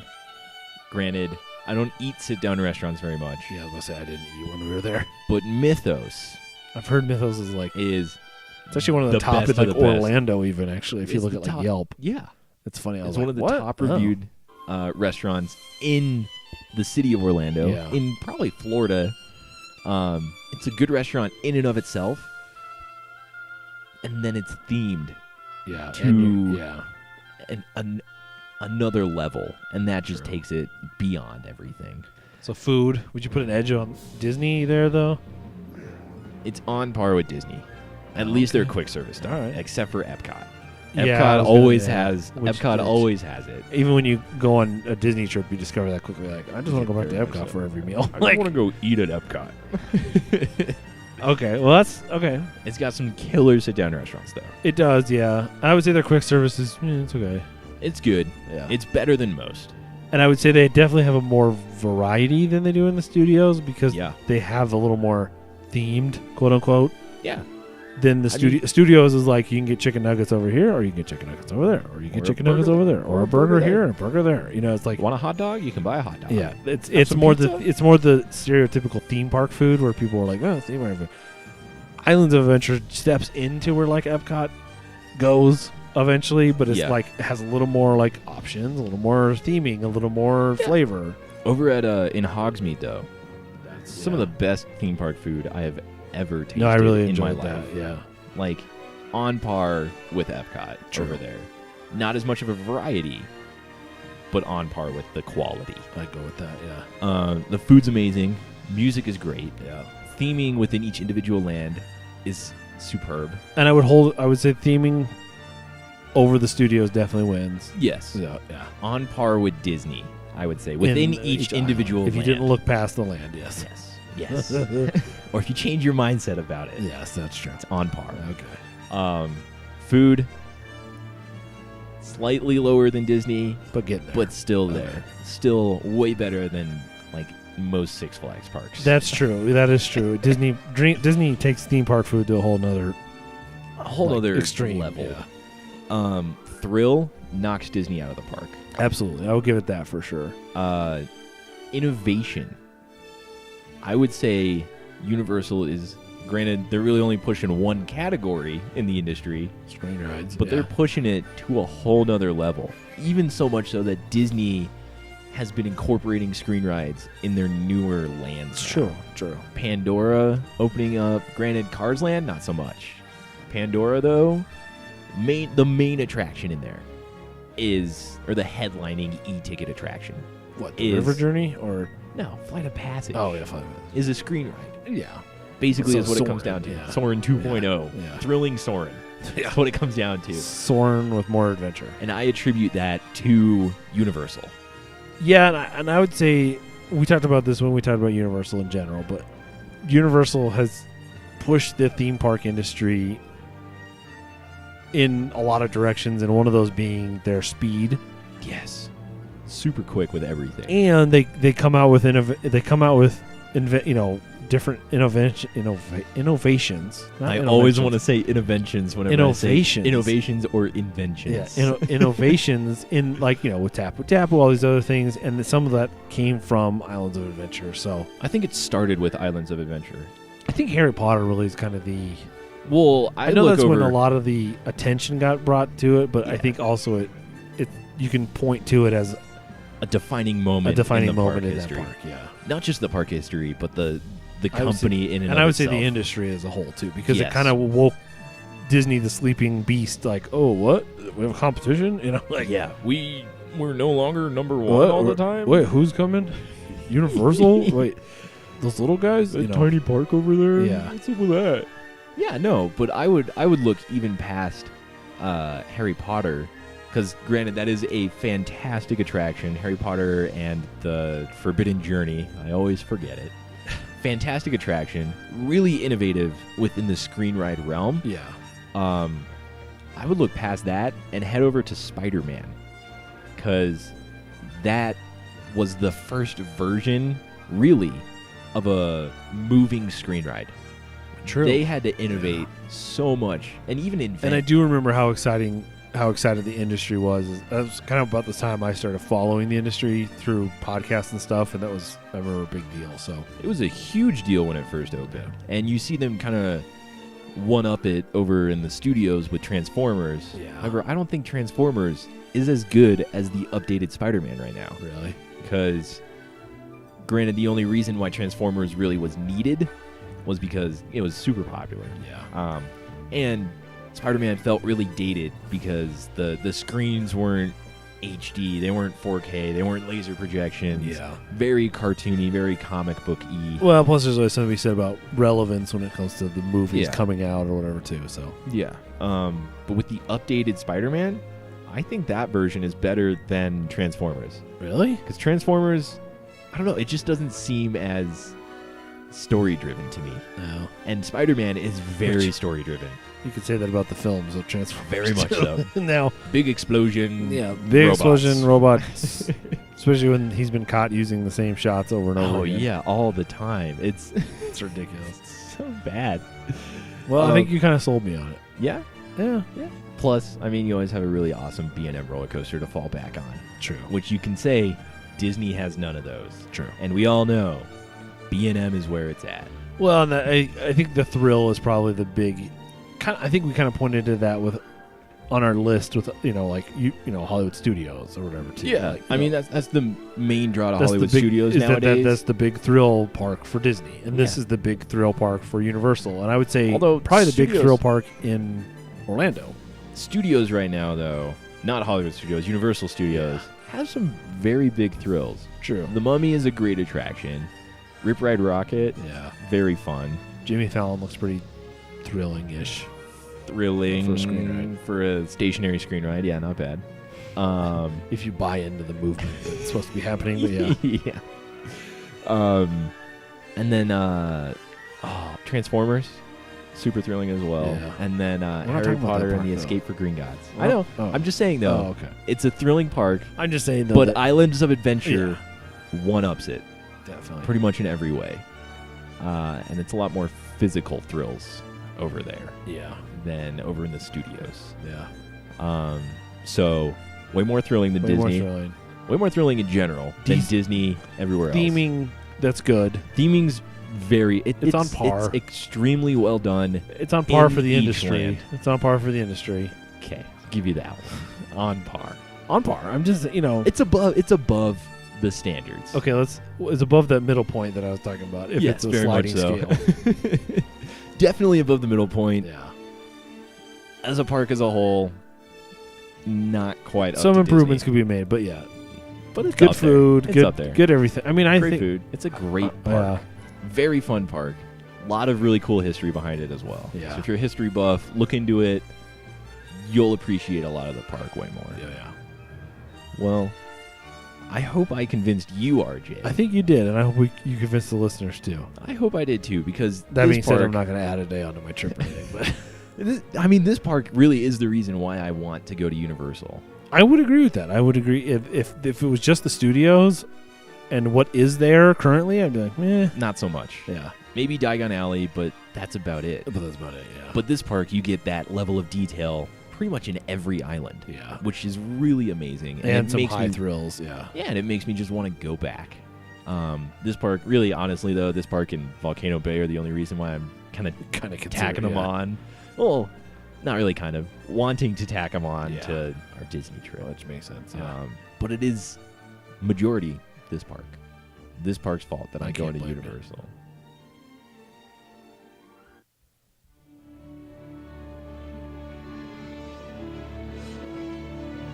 Speaker 2: Granted, I don't eat sit-down restaurants very much.
Speaker 1: Yeah, I was going to say I didn't eat when we were there.
Speaker 2: But Mythos.
Speaker 1: I've heard Mythos is it's actually one of the top. It's like Orlando, even actually. If you look at like Yelp, it's funny.
Speaker 2: It's one of the top reviewed restaurants in the city of Orlando, in probably Florida. It's a good restaurant in and of itself, and then it's themed, to another level, and that just takes it beyond everything.
Speaker 1: So food, would you put an edge on Disney there though?
Speaker 2: It's on par with Disney. At least they're quick service stuff,
Speaker 1: right.
Speaker 2: Except for Epcot.
Speaker 1: Epcot
Speaker 2: always has it.
Speaker 1: Even when you go on a Disney trip, you discover that quickly. Like, I just want to go back to Epcot for every meal.
Speaker 2: I want to go eat at Epcot.
Speaker 1: Okay, well that's okay.
Speaker 2: It's got some killer sit-down restaurants though.
Speaker 1: It does, yeah. I would say their quick service is it's okay.
Speaker 2: It's good.
Speaker 1: Yeah.
Speaker 2: It's better than most.
Speaker 1: And I would say they definitely have a more variety than they do in the studios because they have a little more themed, quote unquote.
Speaker 2: Yeah.
Speaker 1: Then the studios is like you can get chicken nuggets over here, or you can get chicken nuggets over there, or you can get chicken nuggets over there, or a burger here and a burger there. You know, it's like
Speaker 2: want a hot dog, you can buy a hot dog.
Speaker 1: Yeah, it's more the stereotypical theme park food where people are like, oh, theme park. Islands of Adventure steps into where like Epcot goes eventually, but it's like it has a little more like options, a little more theming, a little more flavor.
Speaker 2: Over at in Hogsmeade though, that's some of the best theme park food I have ever tasted.
Speaker 1: No, I really
Speaker 2: in
Speaker 1: enjoyed
Speaker 2: my life.
Speaker 1: that. Yeah,
Speaker 2: like on par with Epcot over there. Not as much of a variety, but on par with the quality.
Speaker 1: I'd go with that, yeah.
Speaker 2: The food's amazing. Music is great.
Speaker 1: Yeah.
Speaker 2: Theming within each individual land is superb.
Speaker 1: And I would say theming over the studios definitely wins.
Speaker 2: Yes.
Speaker 1: Yeah.
Speaker 2: On par with Disney, I would say. Within each individual
Speaker 1: land. If you
Speaker 2: land.
Speaker 1: didn't look past the land, yes.
Speaker 2: Yes. Or if you change your mindset about it.
Speaker 1: Yes, that's true.
Speaker 2: It's on par.
Speaker 1: Okay.
Speaker 2: Food, slightly lower than Disney,
Speaker 1: but getting there.
Speaker 2: But still there. Still way better than like most Six Flags parks.
Speaker 1: That's true. That is true. Disney takes theme park food to a whole nother extreme
Speaker 2: level.
Speaker 1: Yeah.
Speaker 2: Thrill knocks Disney out of the park.
Speaker 1: Absolutely. I will give it that for sure.
Speaker 2: Innovation. I would say Universal is, granted, they're really only pushing one category in the industry.
Speaker 1: Screen rides.
Speaker 2: But they're pushing it to a whole nother level. Even so much so that Disney has been incorporating screen rides in their newer lands.
Speaker 1: True.
Speaker 2: Pandora opening up. Granted, Cars Land, not so much. Pandora, though, the main attraction in there or the headlining e-ticket attraction.
Speaker 1: What, the River Journey or?
Speaker 2: No, Flight of Passage.
Speaker 1: Oh, yeah, Flight of Passage.
Speaker 2: Is a screen ride.
Speaker 1: Yeah.
Speaker 2: Basically
Speaker 1: So
Speaker 2: is what
Speaker 1: Soarin',
Speaker 2: it comes down to.
Speaker 1: yeah.
Speaker 2: Soarin' 2.0.
Speaker 1: Yeah.
Speaker 2: Thrilling Soarin'.
Speaker 1: Yeah.
Speaker 2: That's what it comes down to.
Speaker 1: Soarin' with more adventure.
Speaker 2: And I attribute that to Universal.
Speaker 1: Yeah, and I would say we talked about this when we talked about Universal in general, but Universal has pushed the theme park industry in a lot of directions, and one of those being their speed.
Speaker 2: Yes. Super quick with everything.
Speaker 1: And they come out with different innovations.
Speaker 2: I always want to say innovations whenever
Speaker 1: innovations.
Speaker 2: I say innovations or inventions.
Speaker 1: Yeah, innovations in with Tapu Tapu, all these other things, and some of that came from Islands of Adventure. So
Speaker 2: I think it started with Islands of Adventure.
Speaker 1: I think Harry Potter really is kind of the.
Speaker 2: Well,
Speaker 1: I know that's when a lot of the attention got brought to it, but I think also it you can point to it as
Speaker 2: a defining moment.
Speaker 1: In
Speaker 2: that park.
Speaker 1: Yeah.
Speaker 2: Not just the park history, but the company in and
Speaker 1: I would
Speaker 2: itself.
Speaker 1: say the industry as a whole too, because it kind of woke Disney, the sleeping beast, like, oh, what? We have a competition?
Speaker 2: we're no longer number one all the time.
Speaker 1: Wait, who's coming? Universal? Wait, those little guys?
Speaker 2: That tiny park over there?
Speaker 1: Yeah.
Speaker 2: What's up with that? Yeah, no, but I would look even past Harry Potter, because granted, that is a fantastic attraction. Harry Potter and the Forbidden Journey. I always forget it. Fantastic attraction, really innovative within the screen ride realm.
Speaker 1: Yeah.
Speaker 2: I would look past that and head over to Spider-Man, because that was the first version, really, of a moving screen ride.
Speaker 1: True.
Speaker 2: They had to innovate so much, and even invent.
Speaker 1: And I do remember how excited the industry was. That was kind of about the time I started following the industry through podcasts and stuff, and that was, I remember, a big deal. So
Speaker 2: it was a huge deal when it first opened. And you see them kind of one-up it over in the studios with Transformers.
Speaker 1: Yeah.
Speaker 2: However, I don't think Transformers is as good as the updated Spider-Man right now.
Speaker 1: Really?
Speaker 2: Because, granted, the only reason why Transformers really was needed was because it was super popular.
Speaker 1: Yeah.
Speaker 2: And Spider-Man felt really dated because the screens weren't HD, they weren't 4K, they weren't laser projections.
Speaker 1: Yeah.
Speaker 2: Very cartoony, very comic book-y.
Speaker 1: Well, plus there's always something to be said about relevance when it comes to the movies coming out or whatever too. So
Speaker 2: yeah. But with the updated Spider-Man, I think that version is better than Transformers.
Speaker 1: Really?
Speaker 2: Because Transformers, I don't know, it just doesn't seem as story-driven to me.
Speaker 1: No.
Speaker 2: And Spider-Man is very story-driven.
Speaker 1: You could say that about the films of Transformers.
Speaker 2: Very much so.
Speaker 1: Now,
Speaker 2: big explosion.
Speaker 1: Yeah, big
Speaker 2: robots.
Speaker 1: explosion, robots. Especially when he's been caught using the same shots over and over again.
Speaker 2: Oh, yeah, all the time. It's
Speaker 1: ridiculous.
Speaker 2: It's so bad.
Speaker 1: Well, I think you kind of sold me on it.
Speaker 2: Yeah?
Speaker 1: Yeah.
Speaker 2: Plus, I mean, you always have a really awesome B&M roller coaster to fall back on.
Speaker 1: True.
Speaker 2: Which you can say Disney has none of those.
Speaker 1: True.
Speaker 2: And we all know B&M is where it's at.
Speaker 1: Well, and I think the thrill is probably the big... I think we kind of pointed to that on our list with Hollywood Studios or whatever too.
Speaker 2: Yeah,
Speaker 1: like,
Speaker 2: I mean that's the main draw to Hollywood Studios nowadays.
Speaker 1: That's the big thrill park for Disney, and this is the big thrill park for Universal. And I would say
Speaker 2: although
Speaker 1: probably the big thrill park in Orlando.
Speaker 2: Studios right now, though, not Hollywood Studios, Universal Studios, have some very big thrills.
Speaker 1: True.
Speaker 2: The Mummy is a great attraction. Rip Ride Rocket, very fun.
Speaker 1: Jimmy Fallon looks pretty thrilling-ish.
Speaker 2: Thrilling
Speaker 1: For a screen ride.
Speaker 2: for a stationary screen ride. Yeah, not bad.
Speaker 1: If you buy into the movement that's supposed to be happening, but yeah.
Speaker 2: yeah. And then Transformers, super thrilling as well.
Speaker 1: Yeah.
Speaker 2: And then
Speaker 1: not
Speaker 2: Harry
Speaker 1: talking about
Speaker 2: Potter
Speaker 1: that
Speaker 2: and
Speaker 1: park,
Speaker 2: the
Speaker 1: though.
Speaker 2: Escape for Green Gods.
Speaker 1: Well,
Speaker 2: I know.
Speaker 1: oh.
Speaker 2: I'm just saying, though,
Speaker 1: Oh, okay.
Speaker 2: it's a thrilling park,
Speaker 1: I'm just saying, though,
Speaker 2: but
Speaker 1: that
Speaker 2: Islands of Adventure one-ups it
Speaker 1: definitely.
Speaker 2: pretty much in every way. And it's a lot more physical thrills over there
Speaker 1: Yeah.
Speaker 2: than over in the studios.
Speaker 1: Yeah.
Speaker 2: So way more thrilling than
Speaker 1: Way more
Speaker 2: Disney.
Speaker 1: thrilling.
Speaker 2: Way more thrilling in general than
Speaker 1: Dec-
Speaker 2: Disney everywhere else.
Speaker 1: Theming, that's good.
Speaker 2: Theming's very...
Speaker 1: It's on par.
Speaker 2: It's extremely well done.
Speaker 1: It's on par
Speaker 2: In
Speaker 1: for the
Speaker 2: each
Speaker 1: industry.
Speaker 2: land.
Speaker 1: It's on par for the industry.
Speaker 2: Okay, give you that one. On par.
Speaker 1: On par. I'm just,
Speaker 2: It's above the standards.
Speaker 1: okay, it's above that middle point that I was talking about. If
Speaker 2: Yes,
Speaker 1: it's a
Speaker 2: very much
Speaker 1: sliding
Speaker 2: so.
Speaker 1: scale.
Speaker 2: Definitely above the middle point.
Speaker 1: Yeah.
Speaker 2: As a park as a whole, not quite up
Speaker 1: Some
Speaker 2: to
Speaker 1: improvements
Speaker 2: Disney.
Speaker 1: could be made, but yeah.
Speaker 2: But it's
Speaker 1: Good
Speaker 2: up there.
Speaker 1: food,
Speaker 2: It's
Speaker 1: good
Speaker 2: up there.
Speaker 1: good everything. I mean, I
Speaker 2: Great
Speaker 1: think
Speaker 2: food. It's a great park. Very fun park. A lot of really cool history behind it as well.
Speaker 1: Yeah.
Speaker 2: So if you're a history buff, look into it. You'll appreciate a lot of the park way more.
Speaker 1: yeah.
Speaker 2: Well, I hope I convinced you, RJ.
Speaker 1: I think you did, and I hope you convinced the listeners too.
Speaker 2: I hope I did too, because
Speaker 1: That
Speaker 2: this
Speaker 1: being said, I'm
Speaker 2: park-
Speaker 1: not going to add a day onto my trip today, but
Speaker 2: this park really is the reason why I want to go to Universal.
Speaker 1: I would agree with that. I would agree if it was just the studios and what is there currently, I'd be like, meh.
Speaker 2: Not so much.
Speaker 1: Yeah,
Speaker 2: Maybe Diagon Alley, but that's about it.
Speaker 1: but that's about it. Yeah,
Speaker 2: But this park, you get that level of detail pretty much in every island,
Speaker 1: yeah,
Speaker 2: which is really amazing.
Speaker 1: and
Speaker 2: it
Speaker 1: some
Speaker 2: makes
Speaker 1: high
Speaker 2: me,
Speaker 1: thrills. Yeah,
Speaker 2: Yeah, and it makes me just want to go back. This park, really, honestly, though, this park and Volcano Bay are the only reason why I'm kind of tacking them on. Well, not really kind of. Wanting to tack them on
Speaker 1: Yeah.
Speaker 2: to our Disney trip.
Speaker 1: which makes sense. Yeah.
Speaker 2: But it is majority this park. This park's fault that
Speaker 1: I
Speaker 2: I'm going
Speaker 1: can't
Speaker 2: to
Speaker 1: blame you.
Speaker 2: Universal.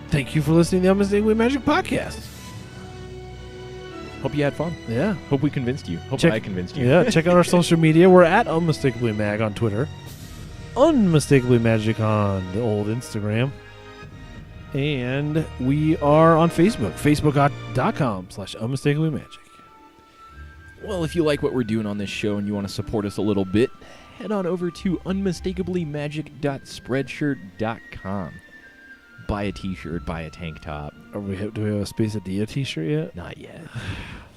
Speaker 1: Thank you for listening to the Unmistakably Magic Podcast.
Speaker 2: Hope you had fun.
Speaker 1: Yeah.
Speaker 2: Hope we convinced you. Hope
Speaker 1: Check-
Speaker 2: I convinced you.
Speaker 1: Yeah, check out our social media. We're at Unmistakably Mag on Twitter. Unmistakably Magic on the old Instagram. And we are on Facebook. Facebook.com/Unmistakably Magic.
Speaker 2: Well, if you like what we're doing on this show and you want to support us a little bit, head on over to unmistakablymagic.spreadshirt.com. Buy a t-shirt, buy a tank top.
Speaker 1: Do we have a Space Adia t-shirt yet?
Speaker 2: Not yet.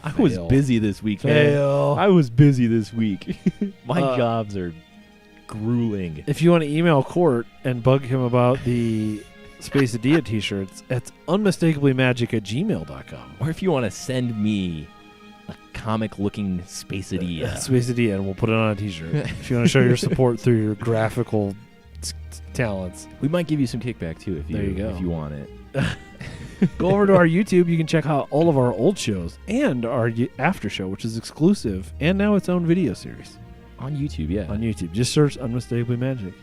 Speaker 2: I was
Speaker 1: Fail.
Speaker 2: busy this week, man.
Speaker 1: Fail.
Speaker 2: I was busy this week. My
Speaker 1: jobs
Speaker 2: jobs are grueling.
Speaker 1: If you want to email Cort and bug him about the Space Adia t-shirts, it's unmistakablymagic@gmail.com.
Speaker 2: Or if you want to send me a comic-looking Space Adia.
Speaker 1: Space Adia, and we'll put it on a t-shirt. If you want to show your support through your graphical talents,
Speaker 2: We might give you some kickback, too, if
Speaker 1: There you go.
Speaker 2: if you want it.
Speaker 1: go over to our YouTube. You can check out all of our old shows and our after show, which is exclusive and now its own video series
Speaker 2: On YouTube, yeah.
Speaker 1: on YouTube. Just search Unmistakably Magic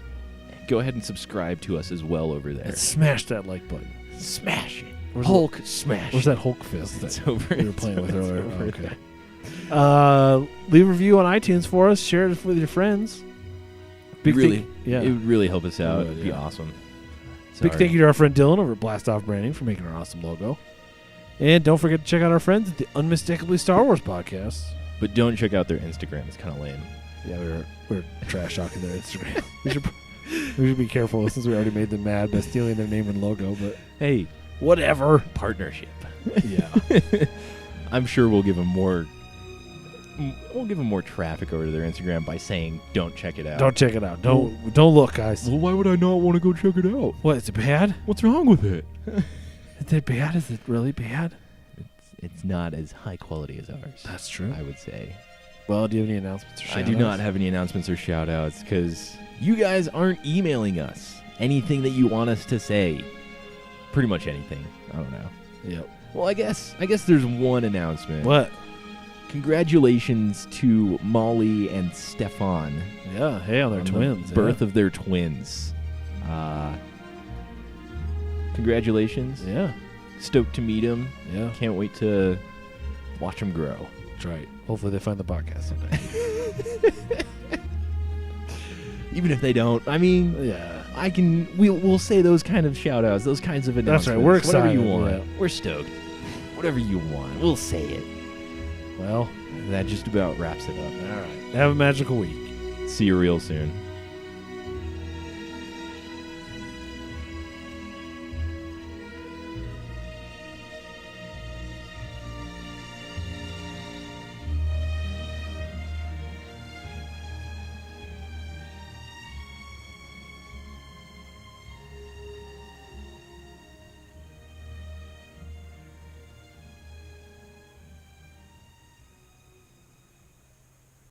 Speaker 2: Go ahead and subscribe to us as well over there.
Speaker 1: and smash that like button.
Speaker 2: Smash it.
Speaker 1: Where's
Speaker 2: Hulk smash
Speaker 1: Where's
Speaker 2: it.
Speaker 1: that Hulk fist
Speaker 2: It's
Speaker 1: that
Speaker 2: over.
Speaker 1: we were
Speaker 2: It's
Speaker 1: playing with
Speaker 2: over.
Speaker 1: earlier?
Speaker 2: It's over.
Speaker 1: Okay. Leave a review on iTunes for us. Share it with your friends. Big
Speaker 2: Really,
Speaker 1: thing- yeah.
Speaker 2: it would really help us out.
Speaker 1: would,
Speaker 2: It'd be
Speaker 1: yeah.
Speaker 2: awesome.
Speaker 1: Big
Speaker 2: Sorry.
Speaker 1: thank you to our friend Dylan over at Blast Off Branding for making our awesome logo. And don't forget to check out our friends at the Unmistakably Star Wars Podcast.
Speaker 2: But don't check out their Instagram. It's kind of lame.
Speaker 1: Yeah, we're trash talking their Instagram. we should be careful since we already made them mad by stealing their name and logo. But
Speaker 2: Hey,
Speaker 1: whatever.
Speaker 2: partnership.
Speaker 1: Yeah.
Speaker 2: I'm sure we'll give them more. We'll give them more traffic over to their Instagram by saying, "Don't check it out."
Speaker 1: Don't check it out. Don't look, guys.
Speaker 2: Well, why would I not want to go check it out?
Speaker 1: What? Is it bad?
Speaker 2: What's wrong with it?
Speaker 1: Is it bad? Is it really bad?
Speaker 2: It's not as high quality as ours.
Speaker 1: That's true.
Speaker 2: I would say.
Speaker 1: Well, do you have any announcements? Or
Speaker 2: I do not have any announcements or shout outs because you guys aren't emailing us anything that you want us to say. Pretty much anything. I don't know.
Speaker 1: Yep.
Speaker 2: Well, I guess there's one announcement.
Speaker 1: What?
Speaker 2: Congratulations to Molly and Stefan
Speaker 1: Yeah. Hey, on their
Speaker 2: on
Speaker 1: twins.
Speaker 2: the birth of their twins. Congratulations.
Speaker 1: Yeah.
Speaker 2: Stoked to meet him.
Speaker 1: Yeah.
Speaker 2: Can't wait to watch him grow.
Speaker 1: That's right. Hopefully they find the podcast someday.
Speaker 2: Even if they don't, I mean,
Speaker 1: Yeah.
Speaker 2: we'll say those kind of shout outs, those kinds of announcements.
Speaker 1: That's right. We're excited.
Speaker 2: Whatever you want.
Speaker 1: Yeah.
Speaker 2: We're stoked. Whatever you want. We'll say it.
Speaker 1: Well,
Speaker 2: That just about wraps it up.
Speaker 1: all right. Have a magical week.
Speaker 2: See you real soon.